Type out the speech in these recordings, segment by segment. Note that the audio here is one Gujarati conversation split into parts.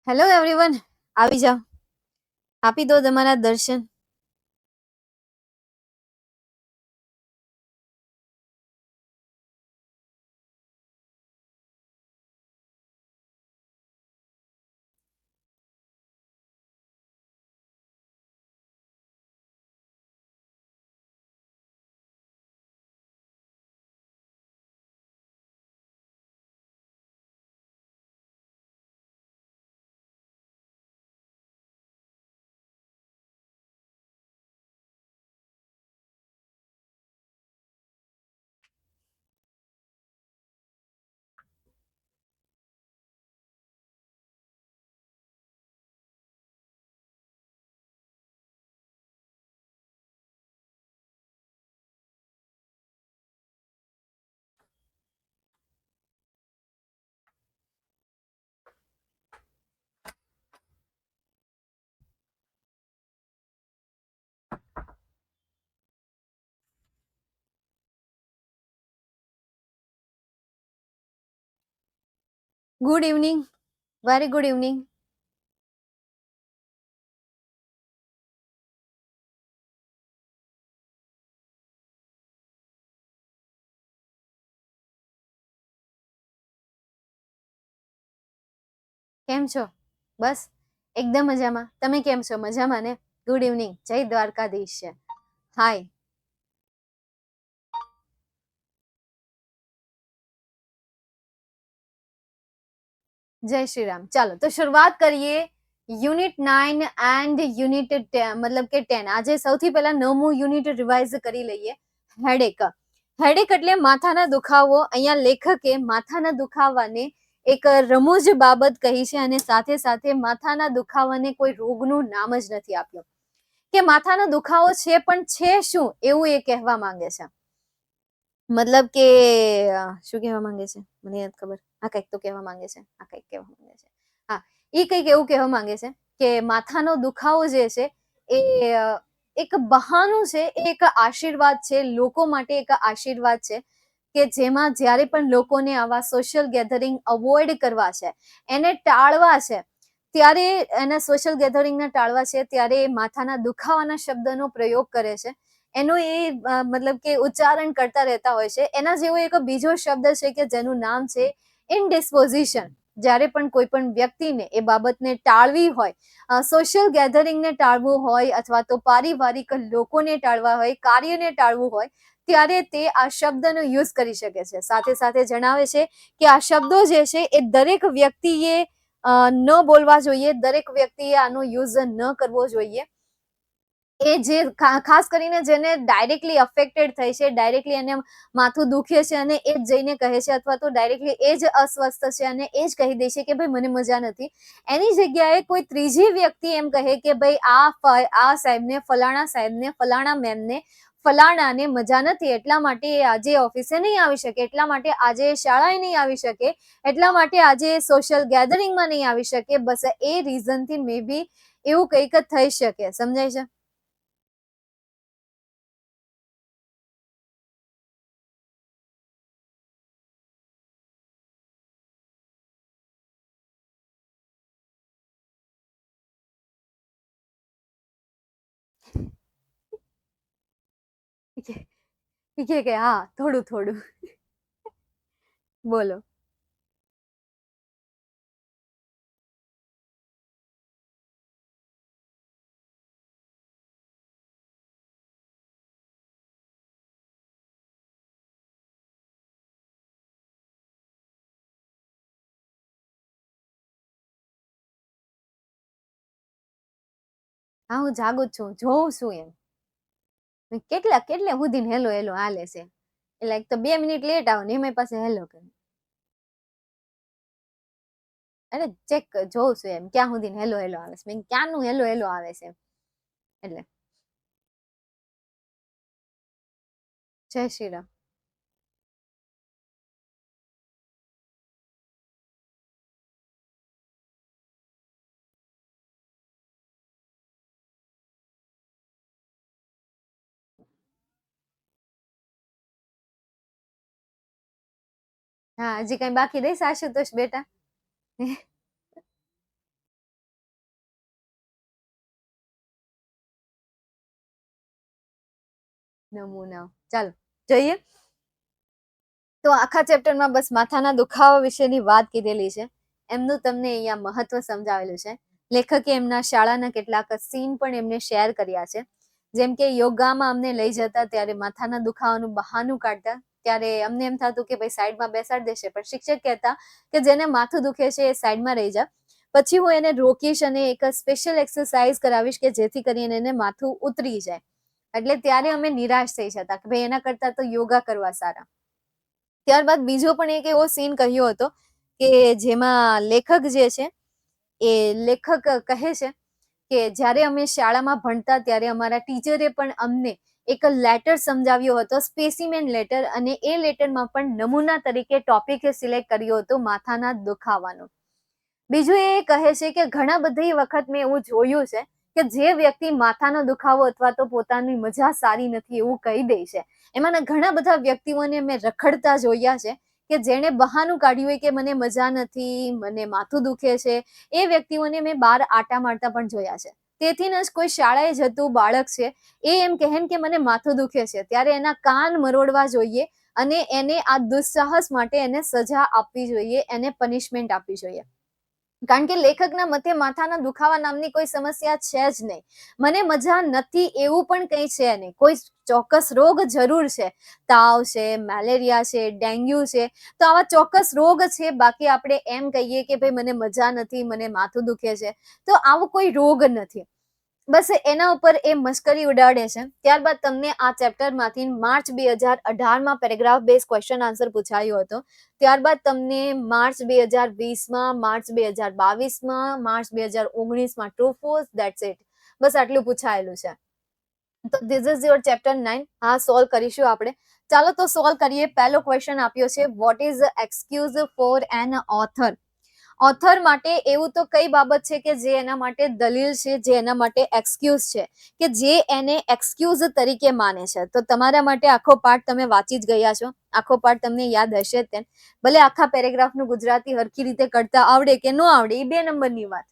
હેલો એવરીવન, આવી જાઓ, આપી દો તમારા દર્શન. Good evening, very good evening. કેમ છો? બસ એકદમ મજામાં. તમે કેમ છો? મજામાં ને? ગુડ ઇવનિંગ, જય દ્વારકાધીશ. હાય. જય શ્રી રામ. ચાલો તો શરૂઆત કરીએ યુનિટ 9 એન્ડ યુનિટ 10, મતલબ કે 10. આજે સૌથી પહેલા 9મું યુનિટ રિવાઇઝ કરી લઈએ. હેડેક. હેડેક એટલે માથાના દુખાવો. અહીંયા લેખકે માથાના દુખાવાને એક રમૂજ બાબત કહી છે અને સાથે સાથે માથાના દુખાવાને કોઈ રોગનું નામ જ નથી આપ્યું કે માથાનો દુખાવો છે પણ છે શું એવું એ કહેવા માંગે છે. મતલબ કે શું કહેવા માંગે છે મને નથી ખબર. આ કંઈક તો કહેવા માંગે છે, આ કંઈક કહેવા માંગે છે. હા, એ કંઈક એવું કહેવા માંગે છે કે માથાનો દુખાવો જે છે એ એક બહાનું છે, એ એક આશીર્વાદ છે, લોકો માટે એક આશીર્વાદ છે કે જેમાં જ્યારે પણ લોકોને આવા સોશિયલ ગેધરિંગ અવોઇડ કરવા છે, એને ટાળવા છે, ત્યારે એના સોશિયલ ગેધરિંગને ટાળવા છે ત્યારે માથાના દુખાવાના શબ્દનો પ્રયોગ કરે છે. એનું એ મતલબ કે ઉચ્ચારણ કરતા રહેતા હોય છે. એના જેવો એક બીજો શબ્દ છે કે જેનું નામ છે ઇનડિસ્પોઝિશન. જ્યારે પણ કોઈ પણ વ્યક્તિને એ બાબતને ટાળવી હોય, સોશિયલ ગેધરિંગને ટાળવું હોય અથવા તો પારિવારિક લોકોને ટાળવા હોય, કાર્યને ટાળવું હોય, ત્યારે તે આ શબ્દનો યુઝ કરી શકે છે. સાથે સાથે જણાવે છે કે આ શબ્દો જે છે એ દરેક વ્યક્તિએ ન બોલવા જોઈએ, દરેક વ્યક્તિએ આનો યુઝ ન કરવો જોઈએ. એ જે ખાસ કરીને જેને ડાયરેક્ટલી અફેક્ટેડ થઈ છે, ડાયરેક્ટલી એને માથું દુખે છે અને એ જ જઈને કહે છે અથવા તો ડાયરેક્ટલી એ જ અસ્વસ્થ છે અને એ જ કહી દે છે કે ભાઈ મને મજા નથી, એની જગ્યાએ કોઈ ત્રીજી વ્યક્તિ એમ કહે કે ભાઈ આ સાહેબને, ફલાણા મેમને, ફલાણાને મજા નથી, એટલા માટે આજે ઓફિસે નહીં આવી શકે, એટલા માટે આજે શાળાએ નહીં આવી શકે, એટલા માટે આજે સોશિયલ ગેધરિંગમાં નહીં આવી શકે. બસ એ રીઝનથી મે બી એવું કંઈક થઈ શકે. સમજાય છે? કે હા, થોડું થોડું બોલો. હા, હું જાગું જ છું, જોઉં છું એમ. કેટલે સુધી હેલો હેલો હાલે છે. એટલે એક તો 2 મિનિટ લેટ આવો ને એમાં પાસે હેલો કરે. અરે ચેક જોઉં છું એમ ક્યાં સુધી હેલો હેલો આવે છે. મેં ક્યાંનું હેલો હેલો આવે છે એટલે. જય શ્રી રામ. હા, હજી કઈ બાકી રહી આશુતોષ બેટા? નમૂના. ચાલો જોઈએ. તો આખા ચેપ્ટરમાં બસ માથાના દુખાવા વિશેની વાત કીધેલી છે. એમનું તમને અહીંયા મહત્વ સમજાવેલું છે. લેખકે એમના શાળાના કેટલાક સીન પણ એમને શેર કર્યા છે. જેમ કે યોગામાં અમને લઈ જતા ત્યારે માથાના દુખાવાનું બહાનું કાઢતા, ત્યારે અમને એમ થતું કે ભાઈ સાઈડમાં બેસાડી દેશે, પણ શિક્ષક કહેતા કે જેને માથું દુખે છે એ સાઈડમાં રહી જા. પછી હું એને રોકીશ અને એક સ્પેશિયલ એક્સરસાઇઝ કરાવીશ કે જેથી કરીને એને માથું ઉતરી જાય. એટલે ત્યારે અમે નિરાશ થઈ જતા કે ભાઈ એના કરતા તો યોગા કરવા સારા. ત્યારબાદ બીજો પણ એક એવો સીન કહ્યો હતો કે જેમાં લેખક જે છે એ લેખક કહે છે કે જ્યારે અમે શાળામાં ભણતા ત્યારે અમારા ટીચરે પણ અમને એક લેટર સમજાવ્યો હતો, સ્પેસિમેન લેટર, અને એ લેટરમાં પણ નમૂના તરીકે ટોપિક સિલેક્ટ કર્યો હતો માથાના દુખાવાનો. બીજું એ કહે છે કે ઘણા બધી વખત મેં એવું જોયું છે કે જે વ્યક્તિ માથાનો દુખાવો અથવા તો પોતાની મજા સારી નથી એવું કહી દે છે, એમાંના ઘણા બધા વ્યક્તિઓને મેં રખડતા જોયા છે કે જેણે બહાનું કાઢ્યું હોય કે મને મજા નથી, મને માથું દુખે છે, એ વ્યક્તિઓને મેં બહાર આટા મારતા પણ જોયા છે. તેથી જ કોઈ શાળાએ જતું બાળક છે એ એમ કહે કે મને માથું દુખે છે, ત્યારે એના કાન મરોડવા જોઈએ અને એને આ દુસ્સાહસ માટે એને સજા આપવી જોઈએ, એને પનિશમેન્ટ આપવી જોઈએ. કારણ કે લેખકના મતે માથાના દુખાવા નામની કોઈ સમસ્યા છે જ નહીં. મને મજા નથી એવું પણ કંઈ છે નહીં. કોઈ ચોક્કસ રોગ જરૂર છે, તાવ છે, મેલેરિયા છે, ડેન્ગ્યુ છે, તો આવા ચોક્કસ રોગ છે. બાકી આપણે એમ કહીએ કે ભાઈ મને મજા નથી, મને માથું દુખે છે, તો આવો કોઈ રોગ નથી. બસ એના ઉપર એ મશ્કરી ઉડાડે છે. ત્યારબાદ તમને આ ચેપ્ટરમાંથી માર્ચ 2018માં પેરેગ્રાફ બેઝ ક્વેશ્ચન આન્સર પૂછાયો હતો. ત્યારબાદ તમને માર્ચ 2020માં, માર્ચ 2022માં, માર્ચ 2019માં ટ્રુ ફોલ્સ, ધેટ્સ ઇટ. બસ આટલું પૂછાયેલું છે. તો ધીસ ઇઝ યોર ચેપ્ટર 9. હા, સોલ્વ કરીશું આપણે. ચાલો તો સોલ્વ કરીએ. પહેલો ક્વેશ્ચન આપ્યો છે, what is excuse for an author? Author માટે એવું તો કઈ બાબત છે કે જે એના માટે દલીલ છે, જે એના માટે એક્સક્યુઝ છે, કે જે એને એક્સક્યુઝ તરીકે માને છે? તો તમારા માટે આખો પાઠ તમે વાંચી જ ગયા છો, આખો પાઠ તમને યાદ હશે જ. ભલે આખા પેરેગ્રાફનું ગુજરાતી હરખી રીતે કરતા આવડે કે ન આવડે એ 2 નંબરની વાત.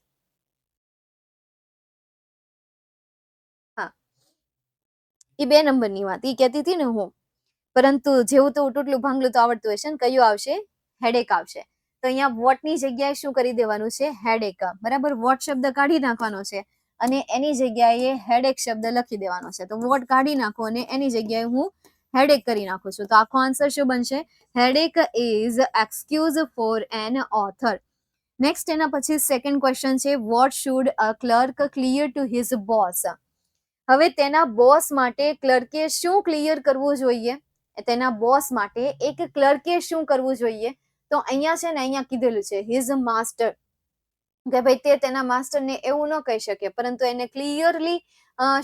હા, એ 2 નંબરની વાત. એ કહેતી હતી ને હું, પરંતુ જેવું તો ઉટુટલું ભાંગલું તો આવડતું હશે ને. કયું આવશે? હેડેક આવશે. તો અહીંયા વોટની જગ્યાએ શું કરી દેવાનું છે? હેડેક. બરાબર, વોટ શબ્દ કાઢી નાખવાનો છે અને એની જગ્યાએ હેડેક શબ્દ લખી દેવાનો છે. તો વોટ કાઢી નાખો અને એની જગ્યાએ હું હેડેક કરી નાખું છું. તો આખો આન્સર શું બનશે? Headache is excuse for an author. Next એના પછી સેકન્ડ ક્વેશ્ચન છે, what should a clerk clear to his boss? હવે તેના બોસ માટે ક્લર્કે શું ક્લિયર કરવું જોઈએ? તેના બોસ માટે એક ક્લર્કે શું કરવું જોઈએ? તો અહીંયા છે ને, અહીંયા કીધેલું છે હિઝ માસ્ટર, કે ભાઈ તે તેના માસ્ટરને એવું ન કહી શકે, પરંતુ એને ક્લિયરલી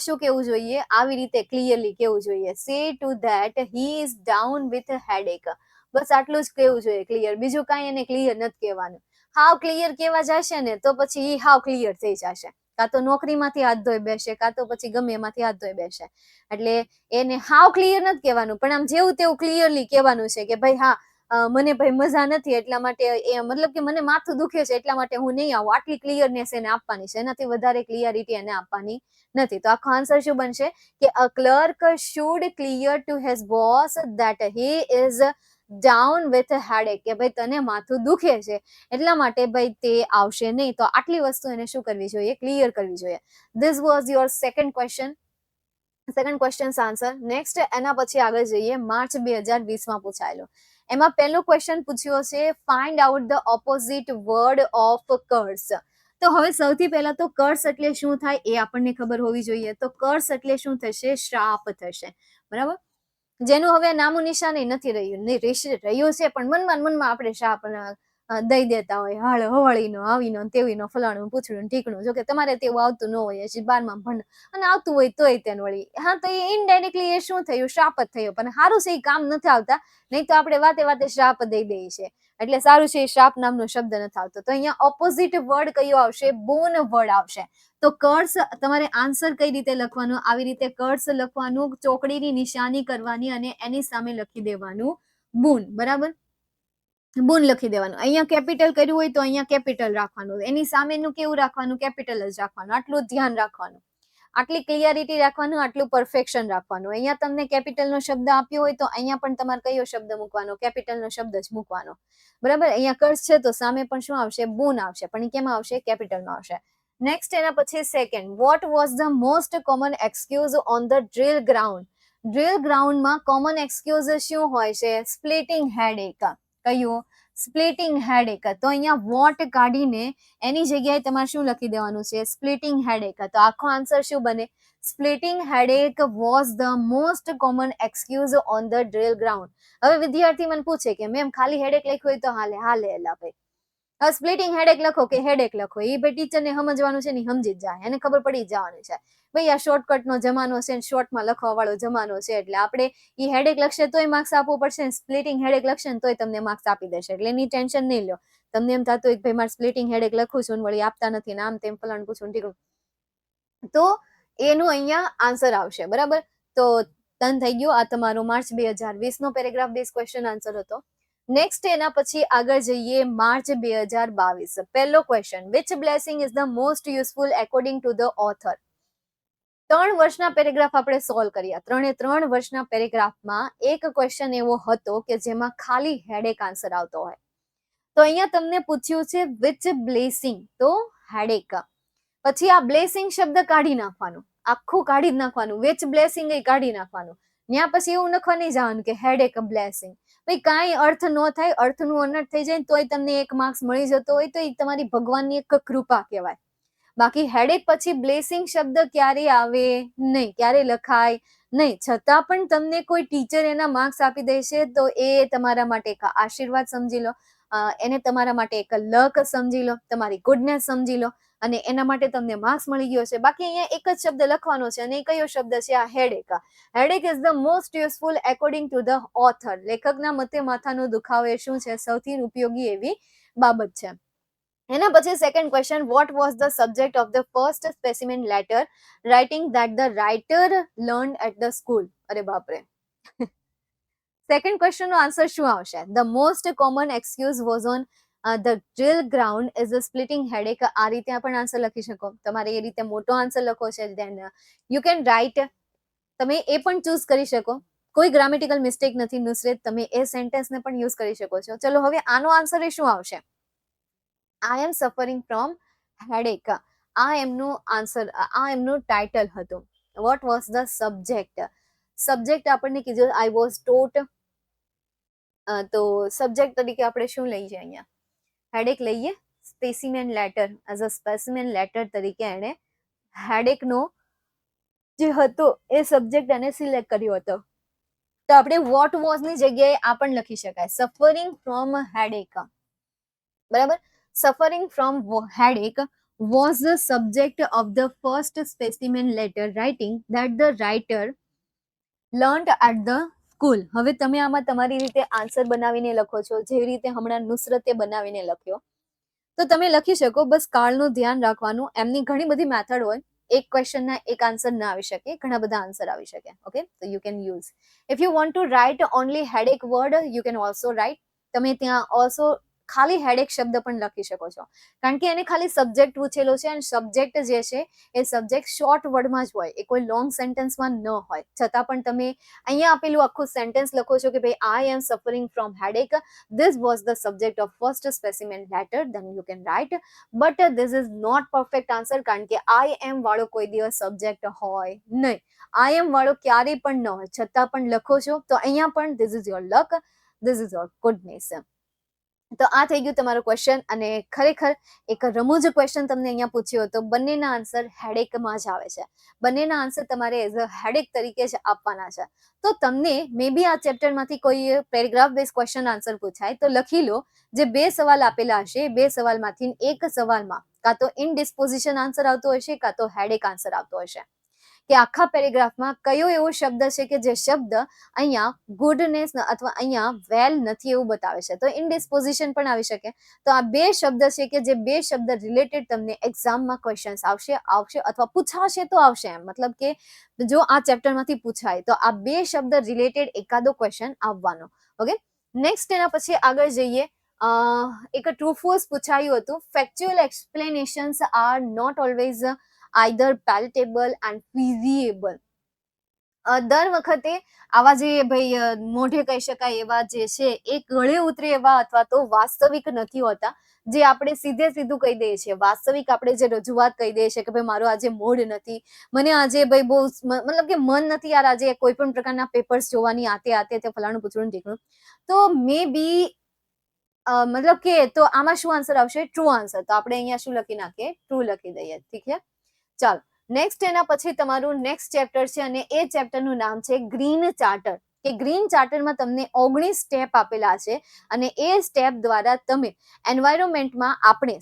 શું કેવું જોઈએ? આવી રીતે ક્લિયરલી કેવું જોઈએ, say to that he is down with headache. બસ આટલું જ કેવું જોઈએ, ક્લિયર. બીજું કાંઈ એને ક્લિયર નથી કહેવાનું. હાવ ક્લિયર કેવા જશે ને તો પછી ઈ હાવ ક્લિયર થઈ જશે. કાં તો નોકરીમાંથી હાથ ધોઈ બેસે, કાં તો પછી ગમે એમાંથી હાથ ધોઈ બેસે. એટલે એને હાવ ક્લિયર નથી કહેવાનું, પણ આમ જેવું તેવું ક્લિયરલી કહેવાનું છે કે ભાઈ હા, મને ભાઈ મજા નથી એટલા માટે, એ મતલબ કે મને માથું દુખે છે એટલા માટે હું નહીં આવું. આટલી ક્લિયરનેસ એને આપવાની છે, એનાથી વધારે ક્લિયરિટી એને આપવાની નથી. તો આખો આન્સર શું બનશે? કે a clerk should clear to his boss that he is down with headache, કે ભાઈ તને માથું દુખે છે એટલા માટે ભાઈ તે આવશે નહીં. તો આટલી વસ્તુ એને શું કરવી જોઈએ? ક્લિયર કરવી જોઈએ. This was your second question, second question answer. Next એના પછી આગળ જઈએ. માર્ચ 2020માં પૂછાયેલો. એમાં પહેલો ક્વેશ્ચન પૂછ્યો છે, find out the opposite word of curse. તો હવે સૌથી પહેલા તો કર્સ એટલે શું થાય એ આપણને ખબર હોવી જોઈએ. તો કર્સ એટલે શું થશે? શ્રાપ થશે. બરાબર, જેનું હવે નામું નિશાન નથી રહ્યું, રહ્યું છે પણ મનમાં આપણે શ્રાપ દઈ દેતા હોય, હાળ હવાળીનો, આવીનો, તેવીનો, ફલાણું પૂછડું ઠીકણું. જો કે તમારે તેવું આવતું ન હોય, હજી 12માં ભણ અને આવતું હોય તોય તેનું વળી. હા, તો એ ઇનડાયરેક્ટલી એ શું થયું? શ્રાપ જ થયો. પણ સારું છે એ કામ નથી આવતા, નહીં તો આપણે વાતે વાતે શ્રાપ દઈ દઈએ છે. એટલે સારું છે એ શ્રાપ નામનો શબ્દ નથી આવતો. તો અહીંયા ઓપોઝિટ વર્ડ કયો આવશે? બોન વર્ડ આવશે. તો કર્સ તમારે આન્સર કઈ રીતે લખવાનું? આવી રીતે કર્સ લખવાનું, ચોકડીની નિશાની કરવાની અને એની સામે લખી દેવાનું બૂન. બરાબર, બૂન લખી દેવાનું. અહીંયા કેપિટલ કર્યું હોય તો અહીંયા કેપિટલ રાખવાનું, એની સામેનું કેવું રાખવાનું? કેપિટલ જ રાખવાનું. આટલું ધ્યાન રાખવાનું. આટલી ક્લિયરિટી રાખવાનું, આટલું પરફેક્શન રાખવાનું. અહીંયા તમને કેપિટલનો શબ્દ આપ્યો હોય તો અહીંયા પણ તમારે કયો શબ્દ મૂકવાનો, કેપિટલનો શબ્દ જ મૂકવાનો. બરાબર. અહીંયા કર્સ છે તો સામે પણ શું આવશે, બૂન આવશે, પણ એ કેમાં આવશે, કેપિટલમાં આવશે. નેક્સ્ટ એના પછી second, vote was the most common excuse on the drill ground. Drill ગ્રાઉન્ડમાં કોમન એક્સક્યુઝ શું હોય છે, સ્પ્લિટિંગ હેડેક. કયું, સ્પ્લિટિંગ હેડેક. તો અહીંયા વોટ કાઢીને એની જગ્યાએ તમારે શું લખી દેવાનું છે, સ્પ્લિટિંગ હેડેક. તો આખો આન્સર શું બને, splitting headache was the most common excuse on the drill ground. હવે વિદ્યાર્થી મને પૂછે કે મેમ ખાલી હેડેક લખ્યું હોય તો હાલે એલા ભાઈ, સ્પ્લિટિંગ હેડેક લખો કે હેડેક લખો, એ ભાઈ ટીચરને સમજવાનું છે ને, સમજી જ જાય, એને ખબર પડી જવાની છે ભાઈ આ શોર્ટકટનો જમાનો છે ને શોર્ટમાં લખવા વાળો જમાનો છે, એટલે આપણે એ હેડેક લખશે તોય માર્ક્સ આપવો પડશે, સ્પ્લિટિંગ હેડેક લખશે ને તોય તમને માર્ક્સ આપી દેશે, એટલે એની ટેન્શન નહીં લો. તમને એમ થતું એક ભાઈ મારે સ્પ્લિટિંગ હેડેક લખું છું વળી આપતા નથી ને આમ તેમ ફલાણ પૂછું ઠીક, તો એનું અહીંયા આન્સર આવશે. બરાબર. તો ડન થઈ ગયું. આ તમારો માર્ચ 2020 નો પેરેગ્રાફ બેઝ ક્વેશ્ચન આન્સર હતો. નેક્સ્ટ એના પછી આગળ જઈએ માર્ચ 2022. પહેલો question, which blessing is the most useful according to the author. 3 વર્ષના પેરેગ્રાફ આપણે સોલ્વ કર્યા. 3 વર્ષના પેરેગ્રાફમાં એક ક્વેશ્ચન એવો હતો કે જેમાં ખાલી હેડેક આન્સર આવતો હોય. તો અહીંયા તમને પૂછ્યું છે વિચ બ્લેસિંગ, તો હેડેક. પછી આ બ્લેસિંગ શબ્દ કાઢી નાખવાનું, આખું કાઢી નાખવાનું, વિચ બ્લેસિંગ એ કાઢી નાખવાનું. ત્યાં પછી એવું લખવા નહીં જવાનું કે હેડેક બ્લેસિંગ, ભાઈ કાંઈ અર્થ ન થાય, અર્થનું અનર્થ થઈ જાય તોય તમને 1 માર્ક્સ મળી જતો હોય તો એ તમારી ભગવાનની એક કૃપા કહેવાય. બાકી હેડેક પછી બ્લેસિંગ શબ્દ ક્યારે આવે નહીં, ક્યારે લખાય નહીં, છતાં પણ તમને કોઈ ટીચર એના માર્ક્સ આપી દેશે તો એ તમારા માટે એક આશીર્વાદ સમજી લો, એને તમારા માટે એક લક સમજી લો, તમારી ગુડનેસ સમજી લો, અને એના માટે તમને માર્ક્સ મળી ગયો છે. બાકી અહીંયા એક જ શબ્દ લખવાનો છે અને કયો શબ્દ છે, આ headache. Headache is the most useful according to the author. લેખકના મતે માથાનો દુખાવો એ શું છે, સૌથી ઉપયોગી એવી બાબત છે. એના પછી second question, what was the subject of the first specimen letter writing that the writer learn at the school. અરે બાપરે. સેકન્ડ ક્વેશ્ચન નો આન્સર શું આવશે, the most common excuse was on the drill ground is a splitting headache. આ રીતે પણ આન્સર લખી શકો, તમારે એ રીતે મોટો આન્સર લખો છે, ધેન યુ કેન રાઇટ, તમે એ પણ ચૂઝ કરી શકો, કોઈ ગ્રામેટિકલ મિસ્ટેક નથી નુસરેત, તમે એ સેન્ટેન્સને પણ યુઝ કરી શકો છો. ચલો હવે આનો આન્સર એ શું આવશે, આઈ એમ સફરિંગ ફ્રોમ હેડેક. આ એમનું આન્સર, આ એમનું ટાઇટલ હતું. Vote was the subject, subject આપણને કીધું આઈ વોઝ ટોટ, તો સબ્જેક્ટ તરીકે આપણે શું લઈએ, અહીંયા હેડેક લઈએ, specimen letter, as a specimen letter તરીકે એને હેડેકનો જે હતો એ સબ્જેક્ટ એને સિલેક્ટ કર્યો હતો. તો આપણે વોટ વોઝ ની જગ્યાએ આ પણ લખી શકાય, સફરિંગ ફ્રોમ હેડેક. બરાબર. Suffering from headache was the subject of the first specimen letter writing that the writer learned at the school. હવે તમે આમાં તમારી રીતે આન્સર બનાવીને લખો છો, જેવી રીતે હમણાં નુસરતે બનાવીને લખ્યો તો તમે લખી શકો. બસ કાળનું ધ્યાન રાખવાનું, એમની ઘણી બધી મેથડ હોય, એક ક્વેશ્ચનના એક આન્સર ના આવી શકે, ઘણા બધા આન્સર આવી શકે. ઓકે, તો you can use, if you want to write only headache word you can also write. તમે ત્યાં ઓલ્સો ખાલી હેડેક શબ્દ પણ લખી શકો છો, કારણ કે એને ખાલી સબ્જેક્ટ પૂછેલો છે અને સબ્જેક્ટ જે છે એ સબ્જેક્ટ શોર્ટ વર્ડમાં જ હોય, એ કોઈ લોંગ સેન્ટેન્સમાં ન હોય. છતાં પણ તમે અહીંયા આપેલું આખું સેન્ટેન્સ લખો છો કે ભાઈ I am suffering from headache, this was the subject of first specimen letter, then you can write. But this is not perfect answer, કારણ કે આઈ એમ વાળો કોઈ દિવસ સબ્જેક્ટ હોય નહીં, આઈ એમ વાળો ક્યારેય પણ ન હોય, છતાં પણ લખો છો તો અહીંયા પણ this is your luck, this is your goodness. તો આ થઈ ગયું તમારો ક્વેશ્ચન, અને ખરેખર એક રમૂજ ક્વેશ્ચન તમને અહીંયા પૂછ્યો હતો. બંનેના આન્સર હેડેકમાં જ આવે છે, બંનેના આન્સર તમારે એઝ અ હેડેક તરીકે જ આપવાના છે. તો તમને મે બી આ ચેપ્ટરમાંથી કોઈ પેરેગ્રાફ બેઝ ક્વેશ્ચન આન્સર પૂછાય તો લખી લો, જે 2 સવાલ આપેલા હશે, 2 સવાલમાંથી એક સવાલમાં કાં તો ઇનડિસ્પોઝિશન આન્સર આવતો હશે કાં તો હેડેક આન્સર આવતો હશે, કે આખા પેરેગ્રાફમાં કયો એવો શબ્દ છે કે જે શબ્દ અહીંયા ગુડનેસ અથવા અહીંયા વેલ નથી એવું બતાવે છે, તો ઇનડિસ્પોઝિશન પણ આવી શકે. તો આ 2 શબ્દ છે કે જે 2 શબ્દ રિલેટેડ તમને એક્ઝામમાં ક્વેશ્ચન્સ આવશે અથવા પૂછાશે તો આવશે, એમ મતલબ કે જો આ ચેપ્ટરમાંથી પૂછાય તો આ 2 શબ્દ રિલેટેડ એકાદો ક્વેશ્ચન આવવાનો. ઓકે, નેક્સ્ટ એના પછી આગળ જઈએ એક ટ્રુ ફોર્સ પૂછાયું હતું. Factual explanations are not always either palatable and feasible. દર વખતે આવા જે ભાઈ મોઢે કહી શકાય એવા જે છે એ ગળે ઉતરે એવા અથવા તો વાસ્તવિક નથી હોતા, જે આપણે સીધે સીધું કહી દઈએ છીએ. વાસ્તવિક આપણે જે રજૂઆત કહી દઈએ છીએ કે ભાઈ મારો આજે મૂડ નથી, મને આજે ભાઈ બહુ મતલબ કે મન નથી યાર આજે કોઈ પણ પ્રકારના પેપર્સ જોવાની, આતે તે ફલાણું પૂછવાનું ઠીકનું, તો મે બી મતલબ કે તો આમાં શું આન્સર આવશે? True answer. તો આપણે અહીંયા શું લખી નાખીએ? ટ્રુ લખી દઈએ. ઠીક છે, ચાલો નેક્સ્ટ એના પછી તમારું નેક્સ્ટ ચેપ્ટર છે અને એ ચેપ્ટરનું નામ છે ગ્રીન ચાર્ટર. કે ગ્રીન ચાર્ટરમાં તમને 19 સ્ટેપ આપેલા છે અને એ સ્ટેપ દ્વારા તમે એન્વાયરમેન્ટમાં આપણે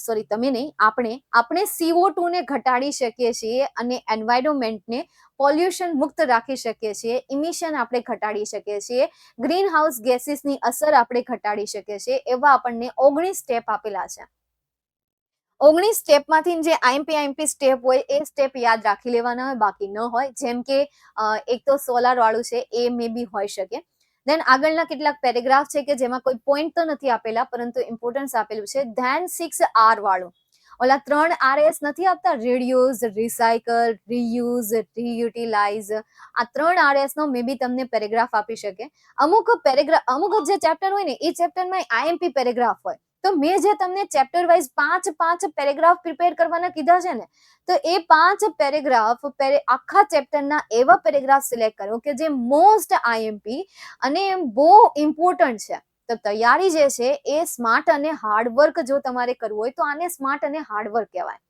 CO2 ને ઘટાડી શકીએ છીએ અને એન્વાયરમેન્ટને પોલ્યુશન મુક્ત રાખી શકીએ છીએ, ઇમિશન આપણે ઘટાડી શકીએ છીએ, ગ્રીન હાઉસ ગેસીસની અસર આપણે ઘટાડી શકીએ છીએ. એવા આપણને 19 સ્ટેપ આપેલા છે. 19 સ્ટેપમાંથી જે આઈએમપી સ્ટેપ હોય એ સ્ટેપ યાદ રાખી લેવાના હોય, બાકી ન હોય. જેમ કે એક તો સોલાર વાળું છે એ મે બી હોઈ શકે. દેન આગળના કેટલાક પેરેગ્રાફ છે કે જેમાં કોઈ પોઈન્ટ તો નથી આપેલા પરંતુ ઇમ્પોર્ટન્સ આપેલું છે. ધેન 6R વાળું, ઓલા 3 RS નથી આપતા, રીડ્યુસ, રિસાયકલ, રીયુઝ, રીયુટિલાઇઝ, આ 3 RS નો મે બી તમને પેરેગ્રાફ આપી શકે. અમુક જે ચેપ્ટર હોય ને એ ચેપ્ટરમાં આઈએમપી પેરેગ્રાફ હોય. તો મેં જે તમને ચેપ્ટર વાઇઝ 5 પેરેગ્રાફ પ્રિપેર કરવાના કીધા છે ને, તો એ 5 પેરેગ્રાફ આખા ચેપ્ટરના એવા પેરેગ્રાફ સિલેક્ટ કરો કે જે મોસ્ટ આઈએમપી અને બહુ ઇમ્પોર્ટન્ટ છે. તો તૈયારી જે છે એ સ્માર્ટ અને હાર્ડવર્ક જો તમારે કરવું હોય તો આને સ્માર્ટ અને હાર્ડવર્ક કહેવાય.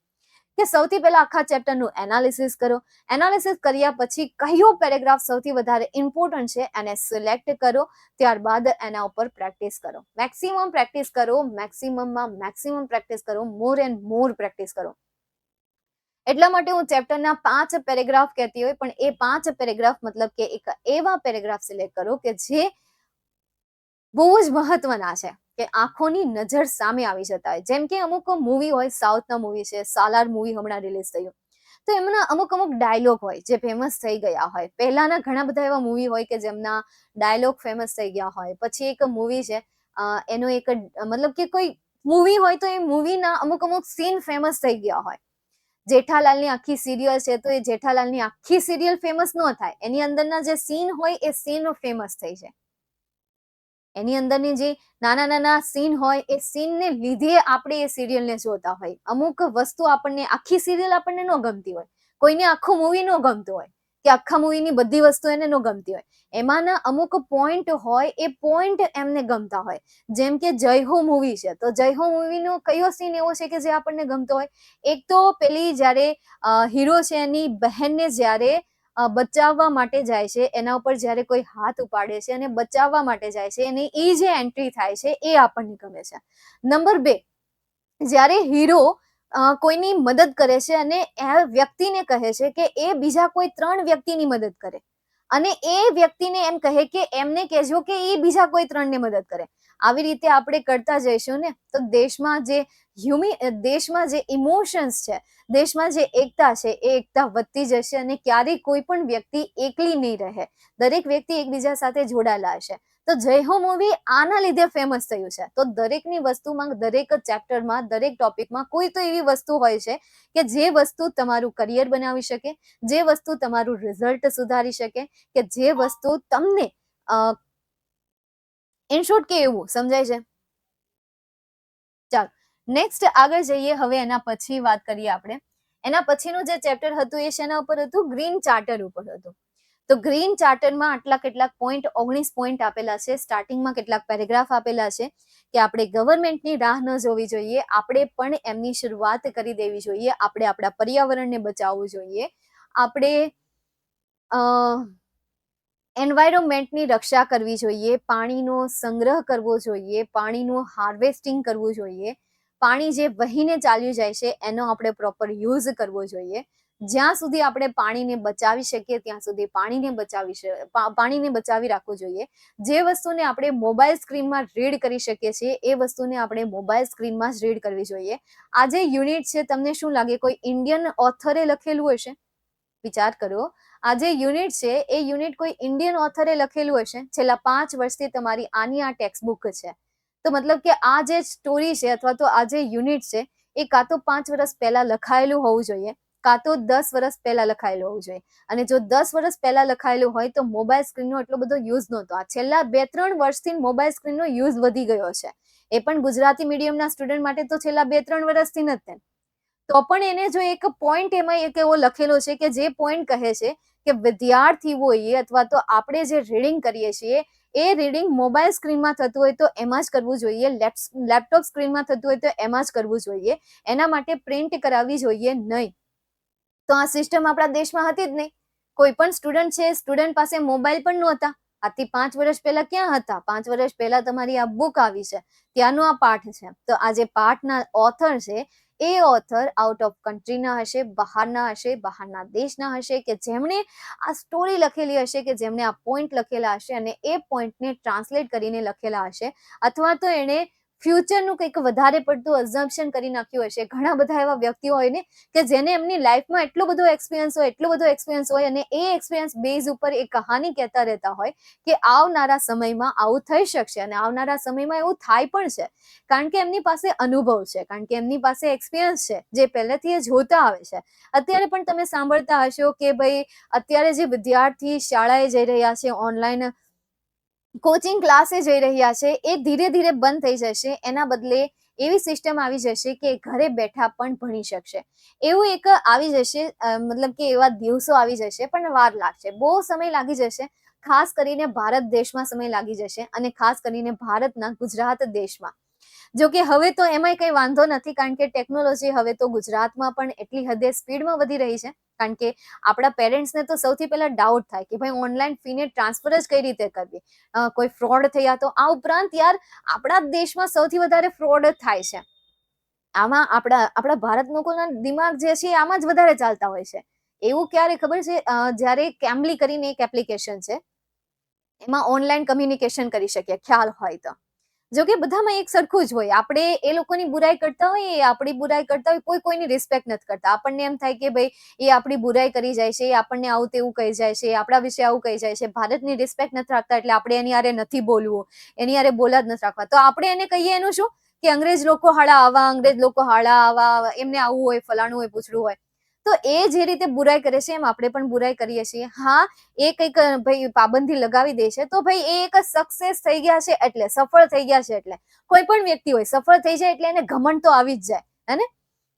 કે સૌથી પહેલા આખા ચેપ્ટરનું એનાલિસિસ કરો. એનાલિસિસ કર્યા પછી કયો પેરેગ્રાફ સૌથી વધારે ઇમ્પોર્ટન્ટ છે એને સિલેક્ટ કરો. ત્યારબાદ એના ઉપર પ્રેક્ટિસ કરો, મેક્સિમમ પ્રેક્ટિસ કરો, મેક્સિમમ પ્રેક્ટિસ કરો, મોર એન્ડ મોર પ્રેક્ટિસ કરો. એટલા માટે હું ચેપ્ટરના 5 પેરેગ્રાફ કહેતી હોય, પણ એ 5 પેરેગ્રાફ મતલબ કે એક એવા પેરેગ્રાફ સિલેક્ટ કરો કે જે બહુ જ મહત્વના છે, કે આંખોની નજર સામે આવી જતા હોય. જેમ કે અમુક મૂવી હોય, સાઉથના મૂવી છે, સાલાર મૂવી હમણાં રિલીઝ થયું, તો એમના અમુક ડાયલોગ હોય જે ફેમસ થઈ ગયા હોય. પહેલાના ઘણા બધા એવા મૂવી હોય કે જેમના ડાયલોગ ફેમસ થઈ ગયા હોય. પછી એક મૂવી છે એનો એક મતલબ કે કોઈ મૂવી હોય તો એ મૂવીના અમુક સીન ફેમસ થઈ ગયા હોય. જેઠાલાલની આખી સિરિયલ છે તો એ જેઠાલાલની આખી સિરિયલ ફેમસ ન થાય, એની અંદરના જે સીન હોય એ સીન ફેમસ થઈ જાય. એની અંદરની જે નાના નાના સીન હોય એ સીનને લીધે આપણે એ સિરિયલને જોતા હોય. અમુક વસ્તુ આપણને આખી સિરિયલ આપણને ન ગમતી હોય, કોઈને આખું મૂવી ન ગમતું હોય, કે આખા મૂવીની બધી વસ્તુ એને ન ગમતી હોય. એમાંના અમુક પોઈન્ટ હોય એ પોઈન્ટ એમને ગમતા હોય. જેમ કે જય હો મૂવી છે, તો જય હો મૂવીનો કયો સીન એવો છે કે જે આપણને ગમતો હોય? એક તો પેલી જ્યારે હીરો છે એની બહેનને જ્યારે બચાવવા માટે જાય છે, એના ઉપર જ્યારે કોઈ હાથ ઉપાડે છે અને બચાવવા માટે જાય છે, અને એ જે એન્ટ્રી થાય છે એ આપણને ગમે છે. નંબર 2, જ્યારે હીરો કોઈની મદદ કરે છે અને એ વ્યક્તિને કહે છે કે એ બીજા કોઈ 3 વ્યક્તિની મદદ કરે, અને એ વ્યક્તિને એમ કહે કે એમને કહેજો કે એ બીજા કોઈ 3 ને મદદ કરે. આવી રીતે આપણે કરતા જઈશું ને તો દેશમાં જે ઇમોશન્સ છે, દેશમાં જે એકતા છે એ એકતા વધતી જશે અને ક્યારેય કોઈ પણ વ્યક્તિ એકલી નહીં રહે. દરેક વ્યક્તિ એકબીજા સાથે જોડાયેલા હશે. તો જય હો મૂવી આના લીધે ફેમસ થયું છે. તો દરેકની વસ્તુમાં, દરેક ચેપ્ટરમાં, દરેક ટોપિકમાં કોઈ તો એવી વસ્તુ હોય છે કે જે વસ્તુ તમારું કરિયર બનાવી શકે, જે વસ્તુ તમારું રિઝલ્ટ સુધારી શકે, કે જે વસ્તુ તમને ઇન શોર્ટ કે એવું સમજાય છે. ચાલો નેક્સ્ટ આગળ જઈએ. હવે એના પછી વાત કરીએ આપણે. એના પછીનું જે ચેપ્ટર હતું એ શેના ઉપર હતું? ગ્રીન ચાર્ટર ઉપર હતું. તો ગ્રીન ચાર્ટરમાં આટલા કેટલાક પોઈન્ટ, 19 પોઈન્ટ આપેલા છે. સ્ટાર્ટિંગમાં કેટલાક પેરેગ્રાફ આપેલા છે કે આપણે ગવર્મેન્ટની રાહ ન જોવી જોઈએ, આપણે પણ એમની શરૂઆત કરી દેવી જોઈએ, આપણે આપણા પર્યાવરણને બચાવવું જોઈએ, આપણે એન્વાયરમેન્ટની રક્ષા કરવી જોઈએ, પાણીનો સંગ્રહ કરવો જોઈએ, પાણીનું હાર્વેસ્ટિંગ કરવું જોઈએ, પાણી જે વહીને ચાલ્યું જાય છે એનો આપણે પ્રોપર યુઝ કરવો જોઈએ. જ્યાં સુધી આપણે પાણીને બચાવી શકીએ ત્યાં સુધી પાણીને બચાવી રાખવું જોઈએ. જે વસ્તુને આપણે મોબાઈલ સ્ક્રીનમાં રીડ કરી શકીએ છીએ એ વસ્તુને આપણે મોબાઈલ સ્ક્રીનમાં જ રીડ કરવી જોઈએ. આ જે યુનિટ છે તમને શું લાગે કોઈ ઇન્ડિયન ઓથરે લખેલું હશે? વિચાર કરો, આ જે યુનિટ છે એ યુનિટ કોઈ ઇન્ડિયન ઓથરે લખેલું હશે? છેલ્લા 5 વર્ષથી તમારી આની આ ટેક્સ્ટ બુક છે. તો મતલબ કે આ જે સ્ટોરી છે અથવા તો આ જે યુનિટ છે એ કાં તો 5 વર્ષ પહેલા લખાયેલું હોવું જોઈએ, કાં તો 10 વર્ષ પહેલા લખાયેલું હોવું જોઈએ. અને જો 10 વર્ષ પહેલા લખાયેલું હોય તો મોબાઈલ સ્ક્રીનનો એટલો બધો યુઝ નહોતો. આ છેલ્લા 2-3 વર્ષથી મોબાઈલ સ્ક્રીનનો યુઝ વધી ગયો છે. એ પણ ગુજરાતી મીડિયમના સ્ટુડન્ટ માટે તો છેલ્લા 2-3 વર્ષથી જ તે. તો પણ એને જો એક પોઈન્ટ એમાં એક એવો લખેલો છે કે જે પોઈન્ટ કહે છે કે વિદ્યાર્થીઓએ અથવા તો આપણે જે રીડિંગ કરીએ છીએ એ રીડિંગ મોબાઈલ સ્ક્રીનમાં થતું હોય તો એમાં જ કરવું જોઈએ, લેપટોપ સ્ક્રીનમાં થતું હોય તો એમાં જ કરવું જોઈએ. એના માટે પ્રિન્ટ કરાવવી જોઈએ નહીં. તો આ સિસ્ટમ આપણા દેશમાં હતી જ નહીં. કોઈ પણ સ્ટુડન્ટ છે, સ્ટુડન્ટ પાસે મોબાઈલ પણ નહોતા. આજથી 5 વર્ષ પહેલા ક્યાં હતા? 5 વર્ષ પહેલા તમારી આ બુક આવી છે, ત્યાંનો આ પાઠ છે. તો આ જે પાઠના ઓથર છે એ ઓથર આઉટ ઓફ કન્ટ્રીના હશે, બહારના દેશના હશે, કે જેમણે આ સ્ટોરી લખેલી હશે, કે જેમણે આ પોઈન્ટ લખેલા હશે અને એ પોઈન્ટને ટ્રાન્સલેટ કરીને લખેલા હશે, અથવા તો એણે ફ્યુચરનું કંઈક વધારે પડતું અઝમ્પશન કરી નાખ્યું હશે. ઘણા બધા એવા વ્યક્તિઓ હોય ને કે જેને એમની લાઈફમાં એટલો બધો એક્સપિરિયન્સ હોય અને એ એક્સપિરિયન્સ બેઝ ઉપર એ કહાની કહેતા રહેતા હોય કે આવનારા સમયમાં આવું થઈ શકશે અને આવનારા સમયમાં એવું થાય પણ છે. કારણ કે એમની પાસે અનુભવ છે, કારણ કે એમની પાસે એક્સપિરિયન્સ છે, જે પહેલેથી એ જોતા આવે છે. અત્યારે પણ તમે સાંભળતા હશો કે ભાઈ અત્યારે જે વિદ્યાર્થી શાળાએ જઈ રહ્યા છે, ઓનલાઈન કોચિંગ ક્લાસે જઈ રહ્યા છે, એ ધીરે ધીરે બંધ થઈ જશે. એના બદલે એવી સિસ્ટમ આવી જશે કે ઘરે બેઠા પણ ભણી શકશે. એવું એક આવી જશે, મતલબ કે એવા દિવસો આવી જશે, પણ વાર લાગશે, બહુ સમય લાગી જશે. ખાસ કરીને ભારત દેશમાં સમય લાગી જશે અને ખાસ કરીને ભારતના ગુજરાત દેશમાં. જો કે હવે તો એમાંય કંઈ વાંધો નથી, કારણ કે ટેકનોલોજી હવે તો ગુજરાતમાં પણ એટલી હદે સ્પીડમાં વધી રહી છે. કારણ કે આપણા પેરેન્ટ્સને તો સૌથી પહેલા ડાઉટ થાય કે ભાઈ ઓનલાઈન ફીને ટ્રાન્સફર જ કઈ રીતે કરવી, કોઈ ફ્રોડ થયા તો. આ ઉપરાંત યાર આપણા દેશમાં સૌથી વધારે ફ્રોડ થાય છે. આમાં આપણા ભારત લોકોના દિમાગ જે છે આમાં જ વધારે ચાલતા હોય છે. એવું ક્યારે ખબર છે, જ્યારે કેમ્બલી કરીને એક એપ્લિકેશન છે, એમાં ઓનલાઈન કમ્યુનિકેશન કરી શકીએ, ખ્યાલ હોય તો. જો કે બધામાં એક સરખું જ હોય. આપણે એ લોકોની બુરાઈ કરતા હોય, એ આપણી બુરાઈ કરતા હોય, કોઈ કોઈની રિસ્પેક્ટ નથી કરતા. આપણને એમ થાય કે ભાઈ એ આપણી બુરાઈ કરી જાય છે, એ આપણને આવું તેવું કહી જાય છે, આપણા વિશે આવું કહી જાય છે, ભારતની રિસ્પેક્ટ નથી રાખતા એટલે આપણે એની હારે નથી બોલવું, એની હારે બોલા જ નથી રાખવા. તો આપણે એને કહીએ એનું શું કે અંગ્રેજ લોકો હાડા આવા, એમને આવું હોય, ફલાણું હોય, પૂછડું હોય. તો એ જે રીતે બુરાઈ કરે છે એમ આપણે પણ બુરાઈ કરીએ છીએ. હા, એ કંઈક ભાઈ પાબંદી લગાવી દે છે તો ભાઈ એ એક સક્સેસ થઈ ગયા છે એટલે, સફળ થઈ ગયા છે એટલે. કોઈ પણ વ્યક્તિ હોય સફળ થઈ જાય એટલે એને ઘમંડ તો આવી જ જાય, હે ને?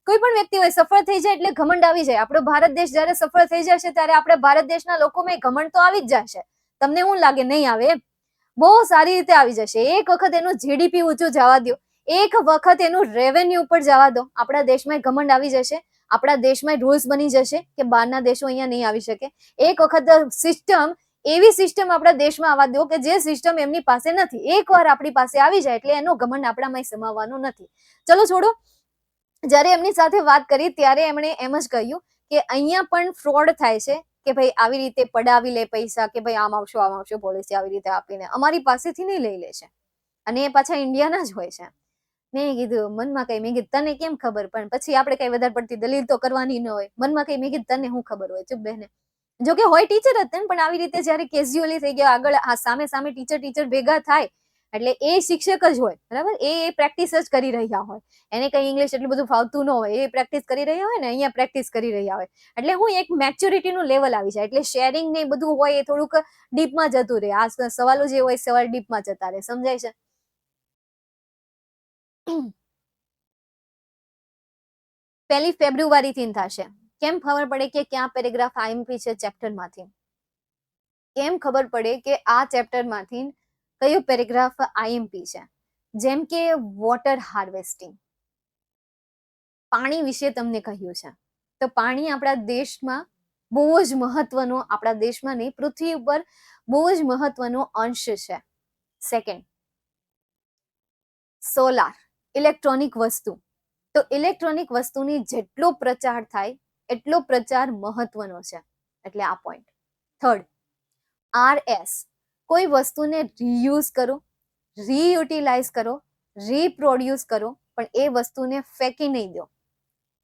કોઈ પણ વ્યક્તિ હોય સફળ થઈ જાય એટલે ઘમંડ આવી જાય. આપણો ભારત દેશ જ્યારે સફળ થઈ જશે ત્યારે આપણે ભારત દેશના લોકોમાં ઘમંડ તો આવી જ જશે. તમને શું લાગે નહીં આવે એમ? બહુ સારી રીતે આવી જશે. એક વખત એનું જીડીપી ઊંચું જવા દો, એક વખત એનું રેવન્યુ ઉપર જવા દો, આપણા દેશમાં ઘમંડ આવી જશે. આપણા દેશમાં રૂલ્સ બની જશે કે બહારના દેશો અહીંયા નહીં આવી શકે. એક વખત એવી સિસ્ટમ આપણા દેશમાં આવવા દો કે જે સિસ્ટમ એમની પાસે નથી. એકવાર આપણી પાસે આવી જાય એટલે એનો ઘમંડ આપણામાં સમાવવાનો નથી. ચલો છોડો. જ્યારે એમની સાથે વાત કરી ત્યારે એમણે એમ જ કહ્યું કે અહીંયા પણ ફ્રોડ થાય છે, કે ભાઈ આવી રીતે પડાવી લે પૈસા, કે ભાઈ આમ આવશો પોલિસી આવી રીતે આપીને અમારી પાસેથી નહીં લઈ લે છે. અને એ પાછા ઇન્ડિયાના જ હોય છે. મેં કીધું મનમાં કઈ, મેં કીધું તને કેમ ખબર? પણ પછી આપણે કઈ વધારે પડતી દલીલ તો કરવાની ન હોય. મનમાં કઈ, મેં કીધું તને શું ખબર હોય, ચૂપ બેને. જો કે હોય ટીચર જ ને, પણ આવી રીતે જ્યારે કેઝ્યુઅલી થઈ ગયા, આગળ સામે ટીચર ભેગા થાય એટલે એ શિક્ષક જ હોય, બરાબર? એ પ્રેક્ટિસ જ કરી રહ્યા હોય. એને કઈ ઇંગ્લિશ એટલું બધું ફાવતું ન હોય, એ પ્રેક્ટિસ કરી રહ્યા હોય ને અહીંયા પ્રેક્ટિસ કરી રહ્યા હોય. એટલે હું એક મેચ્યોરિટીનું લેવલ આવી જાય એટલે શેરિંગ ને બધું હોય એ થોડુંક ડીપમાં જતું રહે. આ સવાલો જે હોય સવાલ ડીપમાં જતા રહે. સમજાય છે? પહેલી ફેબ્રુઆરીથી થશે. કેમ ખબર પડે કે ક્યાં પેરેગ્રાફ આઈએમપી છે ચેપ્ટરમાંથી? કેમ ખબર પડે કે આ ચેપ્ટરમાંથી કયો પેરેગ્રાફ આઈએમપી છે? જેમ કે વોટર હાર્વેસ્ટિંગ, પાણી વિશે તમને કહ્યું છે. તો પાણી આપણા દેશમાં બહુ જ મહત્વનો, આપણા દેશમાં નહીં પૃથ્વી ઉપર બહુ જ મહત્વનો અંશ છે. સેકન્ડ, સોલાર, ઇલેક્ટ્રોનિક વસ્તુ. તો ઇલેક્ટ્રોનિક વસ્તુની જેટલો પ્રચાર થાય એટલો પ્રચાર મહત્વનો છે, એટલે આ પોઈન્ટ. થર્ડ, RS, કોઈ વસ્તુને રીયુઝ કરો, રીયુટિલાઇઝ કરો, રીપ્રોડ્યુસ કરો, પણ એ વસ્તુને ફેંકી નહીં દો,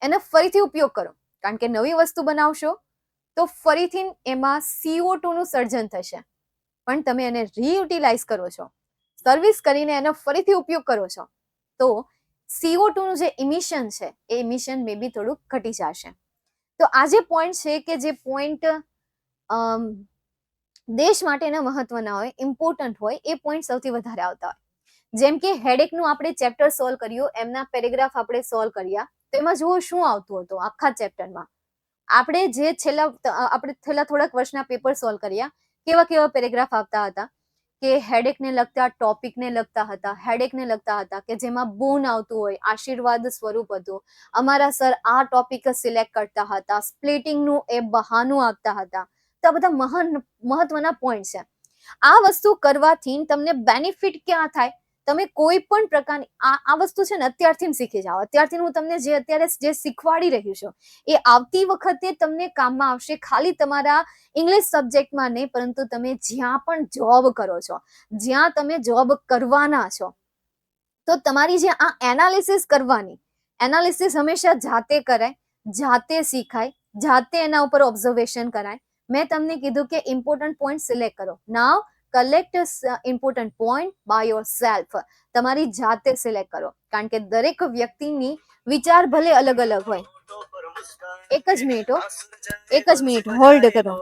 એને ફરીથી ઉપયોગ કરો. કારણ કે નવી વસ્તુ બનાવશો તો ફરીથી એમાં CO2 નું સર્જન થશે, પણ તમે એને રીયુટિલાઇઝ કરો છો, સર્વિસ કરીને એનો ફરીથી ઉપયોગ કરો છો તો CO2 નું જે ઇમિશન છે એ ઇમિશન મે બી થોડુંક ઘટી જશે. તો આ જે પોઈન્ટ છે કે જે પોઈન્ટ દેશ માટેના મહત્વના હોય, ઇમ્પોર્ટન્ટ હોય, એ પોઈન્ટ સૌથી વધારે આવતા હોય. જેમ કે હેડેકનું આપણે ચેપ્ટર સોલ્વ કર્યું, એમના પેરેગ્રાફ આપણે સોલ્વ કર્યા, તો એમાં જુઓ શું આવતું હતું આખા ચેપ્ટરમાં. આપણે જે છેલ્લા થોડાક વર્ષના પેપર સોલ્વ કર્યા, કેવા કેવા પેરેગ્રાફ આવતા હતા કે હેડેકને લગતા, ટોપિકને લગતા હતા, હેડેકને લગતા હતા કે જેમાં બોન આવતું હોય, આશીર્વાદ સ્વરૂપ હતું, અમારા સર આ ટોપિક સિલેક્ટ કરતા હતા, સ્પ્લિટિંગનું એ બહાનું આપતા હતા. તો આ બધા મહત્વના પોઈન્ટ છે. આ વસ્તુ કરવાથી તમને બેનિફિટ ક્યાં થાય? તમે કોઈ પણ પ્રકારની આ વસ્તુ છે ને અત્યારથી શીખી જાઓ. અત્યારથી હું તમને જે અત્યારે જે શીખવાડી રહી છું એ આવતી વખતે તમને કામમાં આવશે. ખાલી તમારા ઇંગ્લિશ સબ્જેક્ટમાં નહીં, પરંતુ તમે જ્યાં પણ જોબ કરો છો, જ્યાં તમે જોબ કરવાના છો, તો તમારી જે આ એનાલિસિસ કરવાની, એનાલિસિસ હંમેશા જાતે કરાય, જાતે શીખાય, જાતે એના ઉપર ઓબ્ઝર્વેશન કરાય. મેં તમને કીધું કે ઇમ્પોર્ટન્ટ પોઈન્ટ સિલેક્ટ કરો. Now collect important point by yourself. તમારી જાતે સિલેક્ટ કરો, કારણ કે દરેક વ્યક્તિની વિચાર ભલે અલગ અલગ હોય. એક જ મિનિટ હોલ્ડ કરો.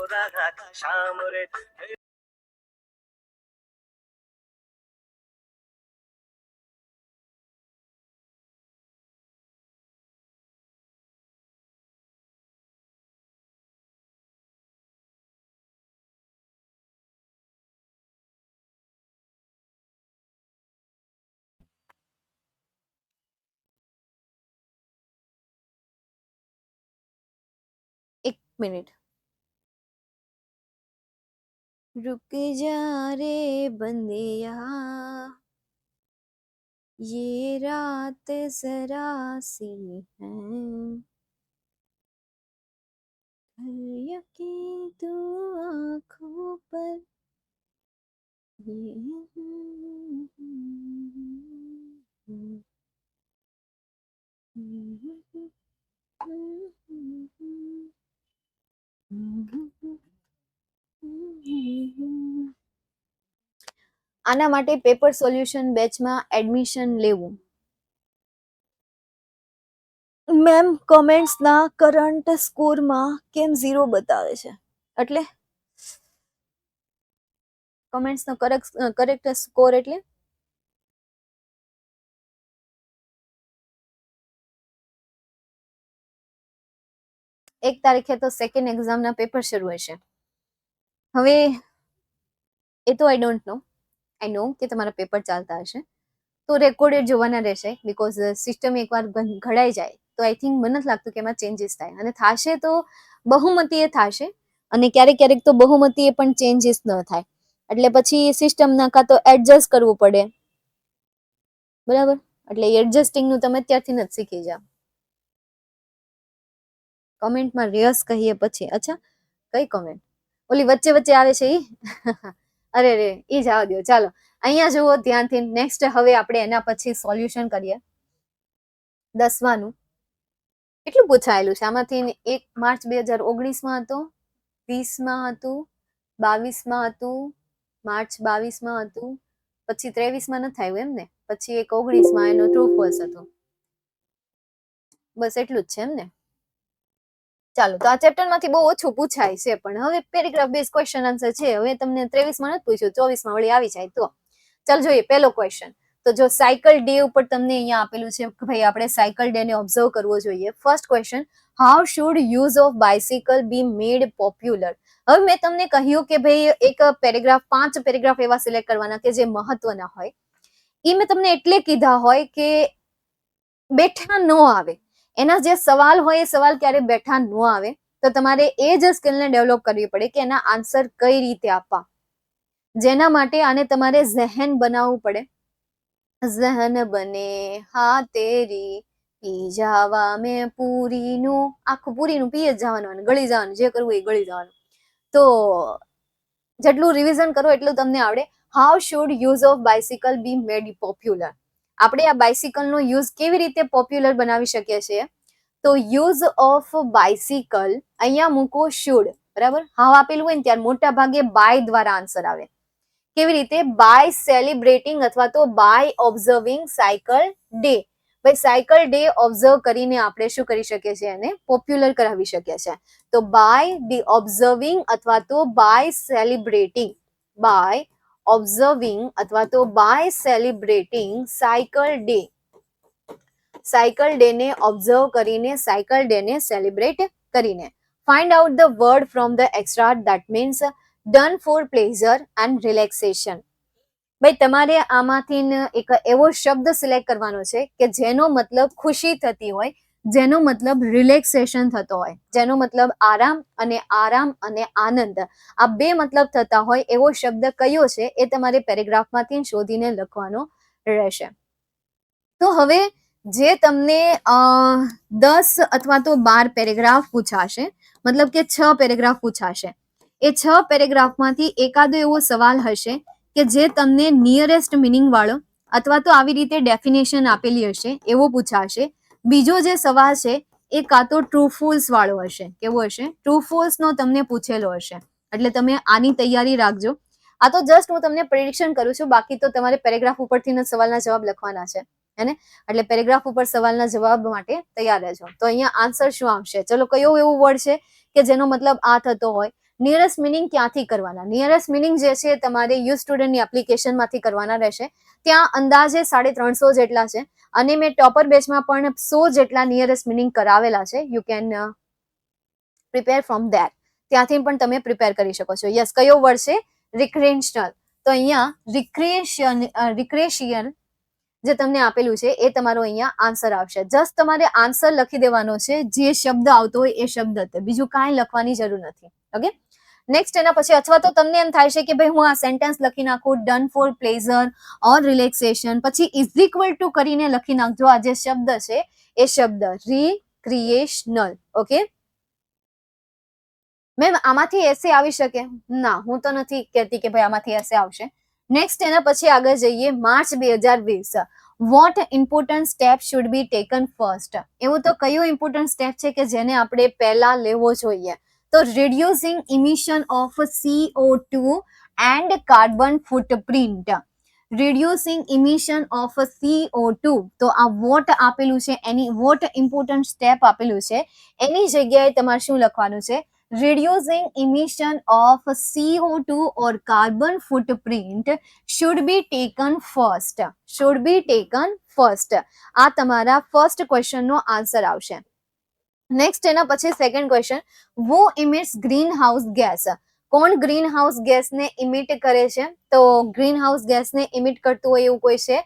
એક મિનિટ. रुक जा रे बंदिया, ये रात जरा सी है, यकीन तू आँखों पर આના માટે પેપર સોલ્યુશન બેચમાં એડમિશન લેવું. મેમ કોમેન્ટ્સના કરંટ સ્કોરમાં કેમ 0 બતાવે છે? એટલે કોમેન્ટ્સનો કરેક્ટ સ્કોર એટલે 1 તારીખે તો સેકન્ડ એક્ઝામના પેપર શરૂ હશે. હવે એ તો આઈ ડોન્ટ નો. આઈ નો કે તમારા પેપર ચાલતા હશે, તો રેકોર્ડેડ જોવાના રહેશે. બીકોઝ સિસ્ટમ એકવાર ઘડાઈ જાય તો આઈ થિંક મને નથી લાગતું કે એમાં ચેન્જીસ થાય, અને થશે તો બહુમતીએ થશે, અને ક્યારેક ક્યારેક તો બહુમતીએ પણ ચેન્જીસ ન થાય. એટલે પછી સિસ્ટમના કાં તો એડજસ્ટ કરવું પડે, બરાબર? એટલે એડજસ્ટિંગનું તમે અત્યારથી જ શીખી જાઓ. કોમેન્ટમાં રિયસ કહીએ પછી. અચ્છા, કઈ કોમેન્ટ? ઓલી વચ્ચે વચ્ચે આવે છે ઈ? અરે રે, ઈ જવા દો. ચાલો અહીંયા જુઓ ધ્યાનથી. નેક્સ્ટ હવે આપણે એના પછી સોલ્યુશન કરીએ 10માનું. કેટલું પૂછાયેલું છે આમાંથી? 1 માર્ચ 2019માં હતો, 20માં હતું, 22માં હતું, માર્ચ 22માં હતું, પછી 23માં નથી આવ્યું એમ ને, પછી એક 19માં એનો ટ્રુ ફોલ્સ હતો. બસ એટલું જ છે એમ ને. ચાલો, તો આ ચેપ્ટરમાંથી બહુ ઓછું પૂછાય છે, પણ હવે પેરેગ્રાફ બેઝ ક્વેશ્ચન આન્સર છે. હવે તમને 23માં નથી પૂછ્યું, 24માં વળી આવી જાય તો ચાલ જોઈએ. પહેલો ક્વેશ્ચન તો જો સાયકલ ડે ઉપર તમને અહીંયા આપેલું છે કે ભાઈ આપણે સાયકલ ડે ને ઓબ્ઝર્વ કરવો જોઈએ. First question, how should use of bicycle be made popular? હવે મેં તમને કહ્યું કે ભાઈ એક પેરેગ્રાફ, 5 પેરેગ્રાફ એવા સિલેક્ટ કરવાના કે જે મહત્વના હોય. એ મેં તમને એટલે કીધા હોય કે બેઠા ન આવે. એના જે સવાલ હોય એ સવાલ ક્યારે બેઠા ન આવે, તો તમારે એ જ સ્કિલને ડેવલપ કરવી પડે કે એના આન્સર કઈ રીતે આપવા. જેના માટે આને તમારે ઝહેન બનાવવું પડે. ઝહન બને હા તેરી, પી જાવા મેં પૂરીનું, આખું પૂરીનું પી જ જવાનું, ગળી જવાનું, જે કરવું એ ગળી જવાનું. તો જેટલું રિવિઝન કરો એટલું તમને આવડે. How should use of bicycle be made popular? આપણે આ બાઇસિકલનો યુઝ કેવી રીતે પોપ્યુલર બનાવી શકીએ છીએ? તો યુઝ ઓફ બાઇસિકલ અહીંયા મૂકો શુડ, બરાબર? હાવ આપેલું હોય ને ત્યારે મોટા ભાગે બાય દ્વારા આન્સર આવે કેવી રીતે? બાય સેલિબ્રેટિંગ અથવા તો બાય ઓબ્ઝર્વિંગ સાયકલ ડે. ભાઈ સાયકલ ડે ઓબ્ઝર્વ કરીને આપણે શું કરી શકીએ છીએ? એને પોપ્યુલર કરાવી શકીએ છીએ. તો બાય ધી ઓબ્ઝર્વિંગ અથવા તો બાય સેલિબ્રેટિંગ, બાય ઓબ્ઝર્વિંગ અથવા તો by celebrating cycle day, cycle day ને ઓબ્ઝર્વ કરીને, સાયકલ ડે ને સેલિબ્રેટ કરીને. Find out the word from the extra that means done for pleasure and relaxation. ભાઈ તમારે આમાંથી એક એવો શબ્દ સિલેક્ટ કરવાનો છે કે જેનો મતલબ ખુશી થતી હોય, જેનો મતલબ રિલેક્સેશન થતો હોય, જેનો મતલબ આરામ અને આનંદ, આ બે મતલબ થતા હોય એવો શબ્દ કયો છે એ તમારે પેરેગ્રાફમાંથી શોધીને લખવાનો રહેશે. તો હવે જે તમને 10 અથવા તો 12 પેરેગ્રાફ પૂછાશે, મતલબ કે 6 પેરેગ્રાફ પૂછાશે, એ 6 પેરેગ્રાફમાંથી એકાદો એવો સવાલ હશે કે જે તમને નિયરેસ્ટ મિનિંગ વાળો અથવા તો આવી રીતે ડેફિનેશન આપેલી હશે એવો પૂછાશે. બીજો જે સવાલ છે એ કાં તો ટ્રુ ફોલ્સ વાળો હશે. કેવો હશે? ટ્રુ ફોલ્સ નો તમને પૂછેલો હશે. એટલે તમે આની તૈયારી રાખજો. આ તો જસ્ટ હું તમને પ્રેડિક્શન કરું છું, બાકી તો તમારે પેરેગ્રાફ ઉપરથી સવાલના જવાબ લખવાના છે, હેને? એટલે પેરેગ્રાફ ઉપર સવાલના જવાબ માટે તૈયાર રહેજો. તો અહીંયા આન્સર શું આવશે? ચલો, કયો એવું વર્ડ છે કે જેનો મતલબ આ થતો હોય? નિયરેસ્ટ મિનિંગ ક્યાંથી કરવાના? નિયરેસ્ટ મિનિંગ જે છે તમારે યુ સ્ટુડન્ટની એપ્લિકેશનમાંથી કરવાના રહેશે. ત્યાં અંદાજે 350 જેટલા છે અને મેં ટોપર બેચમાં પણ 100 જેટલા નિયરેસ્ટ મિનિંગ કરાવેલા છે. You can prepare from that. ત્યાંથી પણ તમે પ્રિપેર કરી શકો છો. યસ, કયો વર્ડ છે? રિક્રેશનલ. તો અહીંયા રિક્રેશિયન જે તમને આપેલું છે એ તમારો અહીંયા આન્સર આવશે. જસ્ટ તમારે આન્સર લખી દેવાનો છે, જે શબ્દ આવતો હોય એ શબ્દ હતો, બીજું કાંઈ લખવાની જરૂર નથી. ઓકે, નેક્સ્ટ એના પછી અથવા તો તમને એમ થાય છે કે ભાઈ હું આ સેન્ટેન્સ લખી નાખું, done for pleasure or relaxation, પછી ઇઝ ઇક્વલ ટુ કરીને લખી નાખજો આ જે શબ્દ છે એ શબ્દ રિક્રિએશનલ. ઓકે મેમ, આમાંથી એસે આવી શકે? ના, હું તો નથી કહેતી કે ભાઈ આમાંથી એસે આવશે. નેક્સ્ટ એના પછી આગળ જઈએ. March 2020. What important step should be taken first? એવું તો કયું ઇમ્પોર્ટન્ટ સ્ટેપ છે કે જેને આપણે પહેલા લેવો જોઈએ? તો reducing emission of CO2 and carbon footprint. Reducing emission of CO2. તો આ વોટ આપેલું છે, એની વોટ ઇમ્પોર્ટન્ટ સ્ટેપ આપેલું છે, એની જગ્યાએ તમારે શું લખવાનું છે? Reducing emission of CO2 or carbon footprint should be taken first. Should be taken first. આ તમારા ફર્સ્ટ ક્વેશ્ચન નો આન્સર આવશે. નેક્સ્ટ એના પછી second question. Who emits greenhouse gas? કોણ ગ્રીન હાઉસ ગેસને ઇમિટ કરે છે? તો ગ્રીન હાઉસ ગેસને ઇમિટ કરતું હોય એવું કોઈ છે?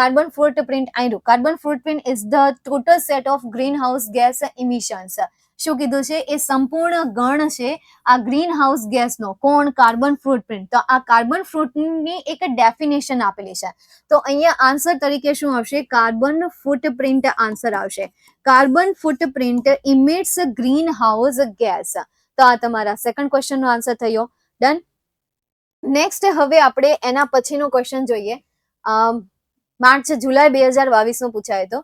Carbon footprint. આયરું carbon footprint is the total set of greenhouse gas emissions. શું કીધું છે? એ સંપૂર્ણ ગણ છે આ ગ્રીન હાઉસ ગેસનો. કોણ? Carbon footprint. તો આ કાર્બન ફૂટપ્રિન્ટની એક ડેફિનેશન આપેલી છે. તો અહીંયા આન્સર તરીકે શું આવશે? કાર્બન ફૂટપ્રિન્ટ આન્સર આવશે. Carbon footprint emits greenhouse gas. તો આ તમારા સેકન્ડ ક્વેશ્ચન નો આન્સર થયો. ડન. નેક્સ્ટ હવે આપણે એના પછીનો ક્વેશ્ચન જોઈએ. જુલાઈ 2022 નો પૂછાયો હતો.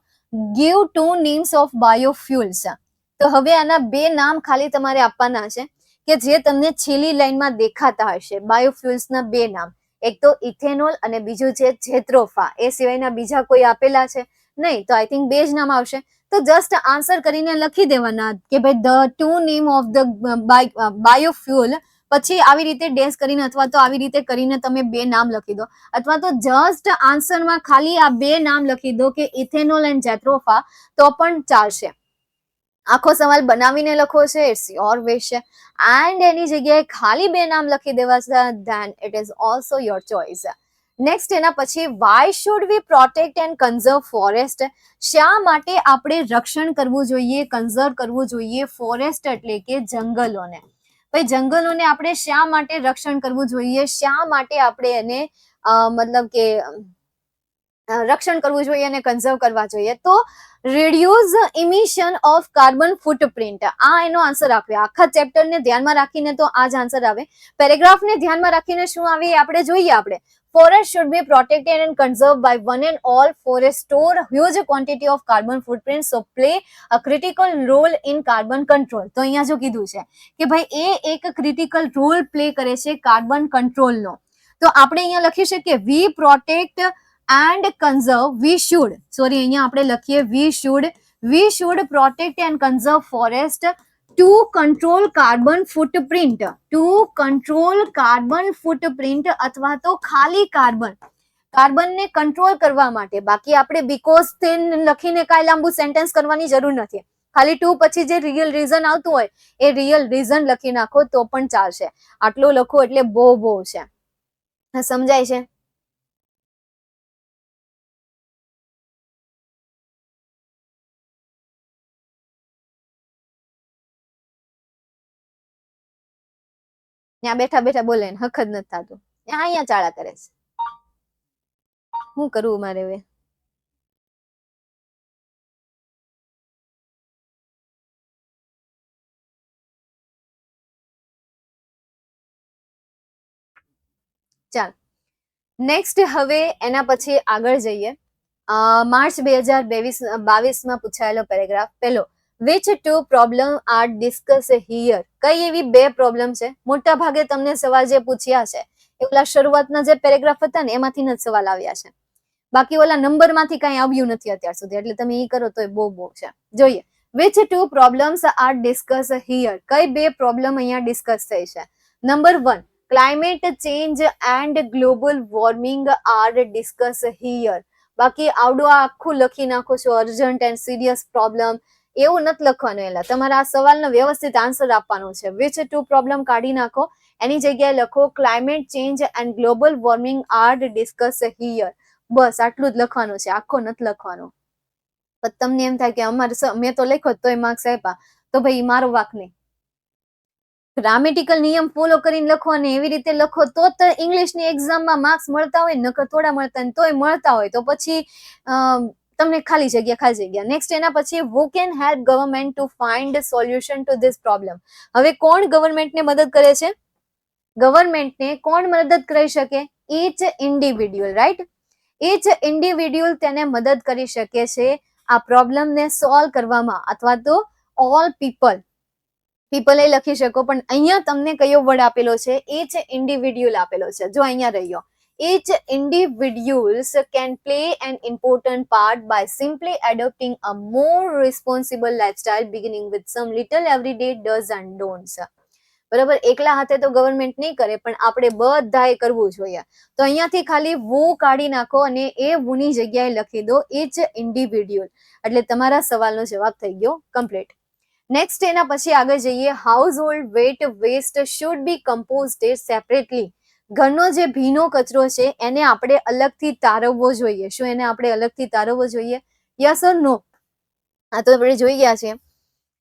Give 2 names of biofuels. તો હવે આના 2 નામ ખાલી તમારે આપવાના છે કે જે તમને છેલ્લી લાઈનમાં દેખાતા હશે. બાયોફ્યુલ્સના 2 નામ, એક તો ઇથેનોલ અને બીજું છે જેથ્રોફા. એ સિવાયના બીજા કોઈ આપેલા છે નહીં, તો આઈ થિંક 2 જ નામ આવશે. તો જસ્ટ આન્સર કરીને લખી દેવાના કે ભાઈ the 2 name of the biofuel, પછી આવી રીતે ડેશ કરીને અથવા તો આવી રીતે કરીને તમે 2 નામ લખી દો, અથવા તો જસ્ટ આન્સરમાં ખાલી આ 2 નામ લખી દો કે ઇથેનોલ એન્ડ જેથ્રોફા, તો પણ ચાલશે. આખો સવાલ બનાવીને લખો છે, ઇટ્સ યોર વિશ છે. એન્ડ એની જગ્યાએ ખાલી 2 નામ લખી દેવા છે, then it is also your choice. Next એના પછી, why should we protect and conserve forest? શા માટે આપણે રક્ષણ કરવું જોઈએ, કન્ઝર્વ કરવું જોઈએ ફોરેસ્ટ એટલે કે જંગલોને? ભાઈ જંગલોને આપણે શા માટે રક્ષણ કરવું જોઈએ, શા માટે આપણે એને મતલબ કે રક્ષણ કરવું જોઈએ અને કન્ઝર્વ કરવા જોઈએ? તો reduce emission of carbon footprint. આ એનો આન્સર આપ્યો. આખા ચેપ્ટરને ધ્યાનમાં રાખીને તો આ જ આન્સર આવે. પેરેગ્રાફને ધ્યાનમાં રાખીને શું આવે આપણે જોઈએ. આપણે forest should be protected and conserved by one and all. Forest store huge quantity of carbon footprint, so play a critical role in carbon control. તો અહીંયા જો કીધું છે કે ભાઈ એ એક ક્રિટિકલ રોલ પ્લે કરે છે કાર્બન કંટ્રોલનો. તો આપણે અહીંયા લખી શકીએ વી પ્રોટેક્ટ એન્ડ કન્ઝર્વ અહીંયા આપણે લખીએ we should protect and conserve forest two control carbon footprint અથવા તો ખાલી કાર્બનને કંટ્રોલ કરવા માટે. બાકી આપણે બીકોઝ લખીને કાંઈ લાંબુ સેન્ટેન્સ કરવાની જરૂર નથી. ખાલી ટુ પછી જે રિયલ રીઝન આવતું હોય એ રિયલ રીઝન લખી નાખો તો પણ ચાલશે. આટલું લખો એટલે બહુ છે. સમજાય છે? ત્યાં બેઠા બેઠા બોલે હક જ નથી થતું. અહીંયા ચાળા કરે છે. શું કરવું મારે હવે? ચાલ નેક્સ્ટ હવે એના પછી આગળ જઈએ. માર્ચ 2022 પૂછાયેલો પેરેગ્રાફ પહેલો, which two problem are discuss here. કઈ એવી બે પ્રોબ્લેમ છે? મોટા ભાગે તમને સવાલ જે પૂછ્યા છે એ ઓલા શરૂઆતના જે પેરેગ્રાફ હતા ને એમાંથી જ સવાલ આવ્યા છે. બાકી ઓલા નંબર માંથી કઈ આવ્યું નથી અત્યાર સુધી, એટલે તમે એ કરો તો બહુ છે. જોઈએ, which two problems are discuss here. કઈ બે પ્રોબ્લેમ અહીંયા ડિસ્કસ થઈ છે? Number 1, climate change and global warming are discuss here. બાકી આવડું આખું લખી નાખો છો અર્જન્ટ એન્ડ સિરિયસ પ્રોબ્લેમ, એવું નથી લખવાનું. એલા તમારે આ સવાલનો વ્યવસ્થિત આન્સર આપવાનો છે. વિચ ટુ પ્રોબ્લેમ કાઢી નાખો, એની જગ્યાએ લખો climate change and global warming are discuss here. બસ આટલું જ લખવાનું છે, આખો નથી લખવાનો. તમને એમ થાય કે અમારે મેં તો લખ્યો તોય માર્ક્સ આપ્યા, તો ભાઈ મારો વાક નહીં. ગ્રામેટિકલ નિયમ ફોલો કરીને લખો અને એવી રીતે લખો તો જ ઇંગ્લિશની એક્ઝામમાં માર્ક્સ મળતા હોય, નકર થોડા મળતા હોય. તોય મળતા હોય તો પછી તમને ખાલી જગ્યા. નેક્સ્ટ એના પછી, who can help government to find a solution to this problem. હવે કોણ ગવર્મેન્ટને મદદ કરે છે? ગવર્મેન્ટને કોણ મદદ કરી શકે? each individual, right? each individual તેને મદદ કરી શકે છે આ પ્રોબ્લેમને સોલ્વ કરવામાં, અથવા તો ઓલ પીપલ એ લખી શકો. પણ અહીંયા તમને કયો વર્ડ આપેલો છે? each individual આપેલો છે. જો અહીંયા રહ્યો, each individuals can play an important part by simply adopting a more responsible lifestyle beginning with some little everyday do's and don'ts. બરાબર? એકલા હાથે તો ગવર્મેન્ટ નહીં કરે, પણ આપણે બધાએ કરવું જોઈએ. તો અહીંયાથી ખાલી વુ કાઢી નાખો અને એ વુની જગ્યાએ લખી દો each individual, એટલે તમારા સવાલનો જવાબ થઈ ગયો કમ્પ્લીટ. નેક્સ્ટ એના પછી આગળ જઈએ, household waste should be composed separately. ઘરનો જે ભીનો કચરો છે એને આપણે અલગથી તારવવો જોઈએ. શું એને આપણે અલગથી તારવવો જોઈએ? યસ ઓર નો? આ તો આપણે જોઈ ગયા છે.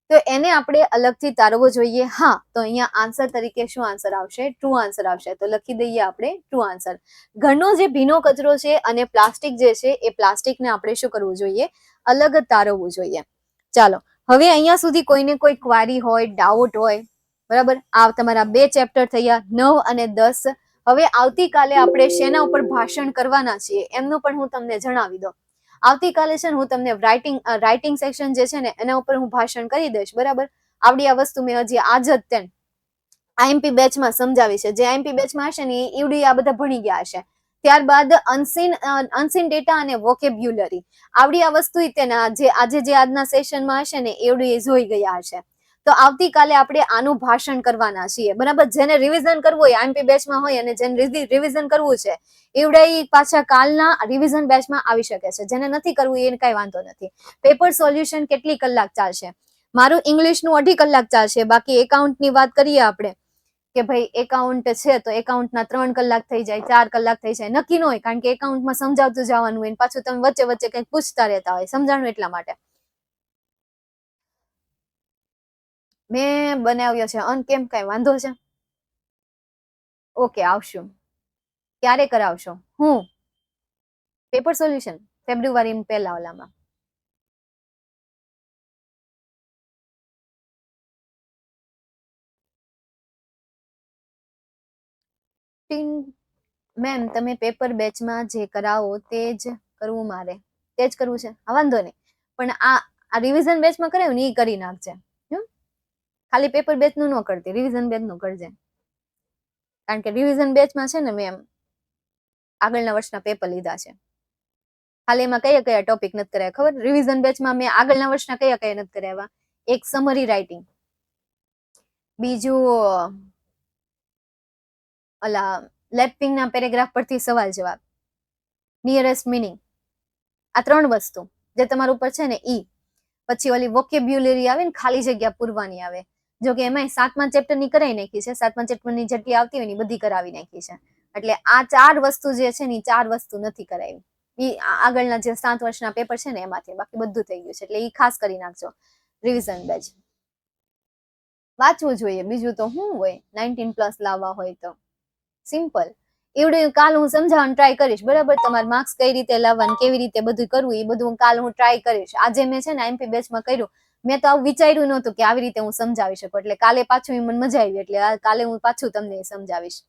તો એને આપણે અલગથી તારવવો જોઈએ. હા, તો અહીંયા આન્સર તરીકે શું આન્સર આવશે? ટ્રુ આન્સર આવશે. તો લખી દઈએ આપણે ટ્રુ આન્સર. ઘરનો જે ભીનો કચરો છે અને પ્લાસ્ટિક જે છે એ પ્લાસ્ટિકને આપણે શું કરવું જોઈએ? અલગ તારવવું જોઈએ. ચાલો, હવે અહીંયા સુધી કોઈને કોઈ ક્વારી હોય, ડાઉટ હોય, બરાબર? આ તમારા 2 ચેપ્ટર થયા, 9 અને 10. હવે આવતીકાલે આપણે શેના ઉપર ભાષણ કરવાના છીએ એમનું પણ હું તમને જણાવી દઉં. આવતીકાલે છે ને હું તમને રાઇટિંગ સેક્શન જે છે ને એના ઉપર હું ભાષણ કરી દઈશ, બરાબર? આવડી આ વસ્તુ મેં હજી આજ જ આઈએમપી બેચમાં સમજાવી છે. જે આઈએમપી બેચમાં હશે ને એવડી આ બધા ભણી ગયા હશે. ત્યારબાદ અનસીન ડેટા અને વોકેબ્યુલરી, આવડી આ વસ્તુ આજે જે આજના સેશનમાં હશે ને એવડી જોઈ ગયા હશે. તો આવતીકાલે આપણે આનું ભાષણ કરવાના છીએ, બરાબર? જેને રિવિઝન કરવું હોય આઈએમપી બેચમાં હોય અને જેને રિવિઝન કરવું છે એવડા પાછા કાલના રિવિઝન બેચમાં આવી શકે છે. જેને નથી કરવું એને કઈ વાંધો નથી. પેપર સોલ્યુશન કેટલી કલાક ચાલશે? મારું ઇંગ્લિશનું 2.5 કલાક ચાલશે. બાકી એકાઉન્ટની વાત કરીએ આપણે કે ભાઈ એકાઉન્ટ છે તો એકાઉન્ટના 3 કલાક થઈ જાય, 4 કલાક થઈ જાય, નક્કી ન હોય. કારણ કે એકાઉન્ટમાં સમજાવતું જવાનું હોય, પાછું તમે વચ્ચે વચ્ચે કંઈક પૂછતા રહેતા હોય. સમજાણું? એટલા માટે મેં બનાવ્યો છે. અન કેમ કઈ વાંધો છે? ઓકે, આવશું. ક્યારે કરાવશો? હું પેપર સોલ્યુશન ફેબ્રુઆરી પહેલા ઓલામાં. મેમ તમે પેપર બેચમાં જે કરાવો તે જ કરવું, મારે તે જ કરવું છે. હા, વાંધો નહીં. પણ આ રિવિઝન બેચમાં કરાવ્યું ને એ કરી નાખજે. ખાલી પેપર બેચનું ન કરતી, રિવિઝન બેચનું કરજે. કારણ કે રિવિઝન બેચમાં છે ને મેમ આગળના વર્ષના પેપર લીધા છે. ખાલી એમાં કયા કયા ટોપિક નથી કરાયા ખબર? રિવિઝન બેચમાં મેં આગળના વર્ષના કયા કયા નથી કરાવ્યા? એક સમરી રાઇટિંગ, બીજું ઓલા લેપિંગના પેરેગ્રાફ પરથી સવાલ જવાબ, નિયરેસ્ટ મીનિંગ, આ 3 વસ્તુ જે તમારા ઉપર છે ને ઈ. પછી ઓલી વોકેબ્યુલરી આવે ને, ખાલી જગ્યા પૂરવાની આવે. જો કે એમાં 7મા ચેપ્ટરની કરાવી નાખી છે. 7મા ચેપ્ટરની જેટલી આવતી હોય ને બધી કરાવી નાખી છે. એટલે આ 4 વસ્તુ જે છે ને 4 વસ્તુ નથી કરાવી. ઈ આગળના જે 7 વર્ષના પેપર છે ને એમાંથી, બાકી બધું થઈ ગયું છે. એટલે ઈ ખાસ કરી નાખજો રિવિઝન બેચ. વાંચવું જોઈએ, બીજું તો શું હોય? 19+ લાવવા હોય તો સિમ્પલ. એવડું કાલ હું સમજાવવાનું ટ્રાય કરીશ, બરાબર? તમારે માર્ક્સ કઈ રીતે લાવવાનું, કેવી રીતે બધું કરવું, એ બધું કાલ હું ટ્રાય કરીશ. આજે મેં છે ને આઈએમપી બેચમાં કર્યું, મેં તો આવું વિચાર્યું નહોતું કે આવી રીતે હું સમજાવી શકું. એટલે કાલે પાછું મને મજા આવી, એટલે કાલે હું પાછું તમને સમજાવીશ.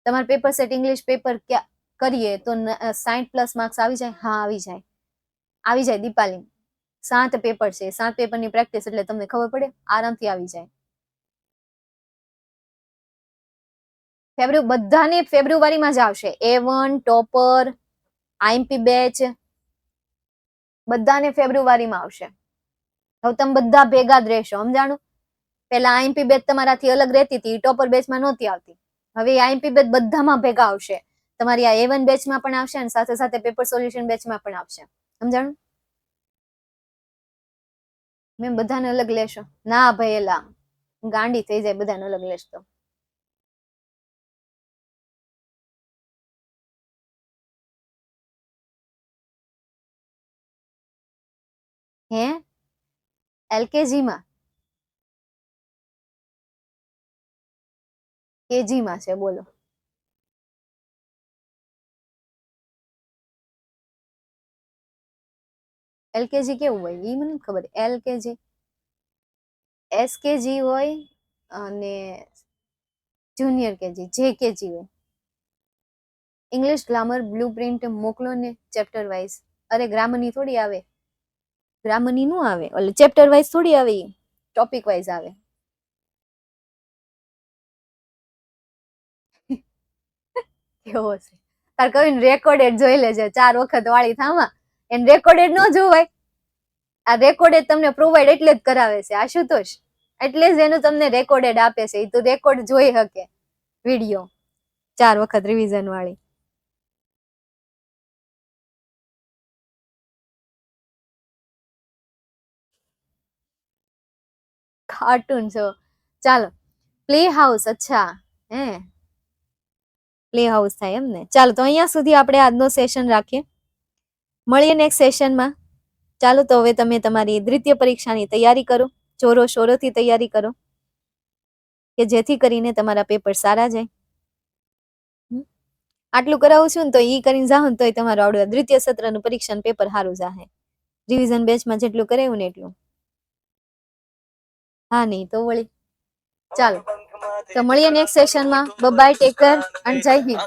તમારે પેપર સેટ ઇંગ્લિશ પેપર કરીએ તો 60+ માર્ક્સ આવી જાય? હા, આવી જાય, આવી જાય દીપાલી. 7 પેપર છે, 7 પેપરની પ્રેક્ટિસ, એટલે તમને ખબર પડે, આરામથી આવી જાય. બધાને ફેબ્રુઆરીમાં જ આવશે. A1, ટોપર, આઈએમપી બેચ બધાને ફેબ્રુઆરીમાં આવશે. હવે તમે બધા ભેગા જ રહેશો, સમજાણું? પેલા આઈએમપી બેચ તમારાથી અલગ રહેતી હતી, ટોપર બેચમાં નહોતી આવતી. હવે આઈએમપી બેચ બધામાં ભેગા આવશે. તમારી આ A1 બેચમાં પણ આવશે અને સાથે સાથે પેપર સોલ્યુશન બેચમાં પણ આવશે. સમજાણું? મેં બધાને અલગ લેશો? ના ભાઈ, એલા ગાંડી થઈ જાય બધાને અલગ લેશ તો. હે? LKG માં? KG માં છે, બોલો. LKG કેવું હોય ઈ મને ખબર. LKG SKG હોય અને જુનિયર કેજી, JKG હોય. ઇંગ્લિશ ગ્રામર બ્લુપ્રિન્ટ મોકલો ને ચેપ્ટર વાઇઝ. અરે ગ્રામરની થોડી આવે, ગ્રામરની નું આવે, એટલે ચેપ્ટર વાઇઝ થોડી આવે, ટોપિક વાઇઝ આવે. કેવો છે તાર? કવિને રેકોર્ડેડ જોઈ લેજે, 4 વખત વાળી થામાં. એને રેકોર્ડેડ ન જોવાય? આ રેકોર્ડેડ તમને પ્રોવાઈડ એટલે જ કરાવે છે આશુતોષ, એટલે જ એનું તમને રેકોર્ડેડ આપે છે. એ તો રેકોર્ડ જોઈ શકે વિડીયો, 4 વખત રિવિઝન વાળી. કાર્ટૂન છો? ચાલો, પ્લે હાઉસ. અચ્છા, હે પ્લે હાઉસ થાય એમ ને? ચાલો, તો અહીંયા સુધી આપણે આજનો સેશન રાખીએ. મળીએ નેક્સ્ટ સેશનમાં. ચાલો, તો હવે તમે તમારી દ્વિતીય પરીક્ષાની તૈયારી કરો, જોરો શોરોથી તૈયારી કરો, કે જેથી કરીને તમારા પેપર સારા જાય. આટલું કરાવું છું ને તો ઈ કરીને જાઉં તોય તમારું આવડે દ્વિતીય સત્રનું પરીક્ષાનું પેપર સારું જાહે. રિવિઝન બેચમાં જેટલું કરાવ્યું ને એટલું. હા, નહીં તો વળી. ચાલો, તો મળીએ નેક્સ્ટ સેશનમાં. બાય, ટેક કેર અને જય હિન્દ.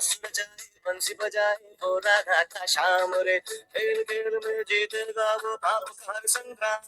बंसी बजाए तो राधा का श्याम रे, खेल खेल में जीतेगा वो पाप का संग्राम।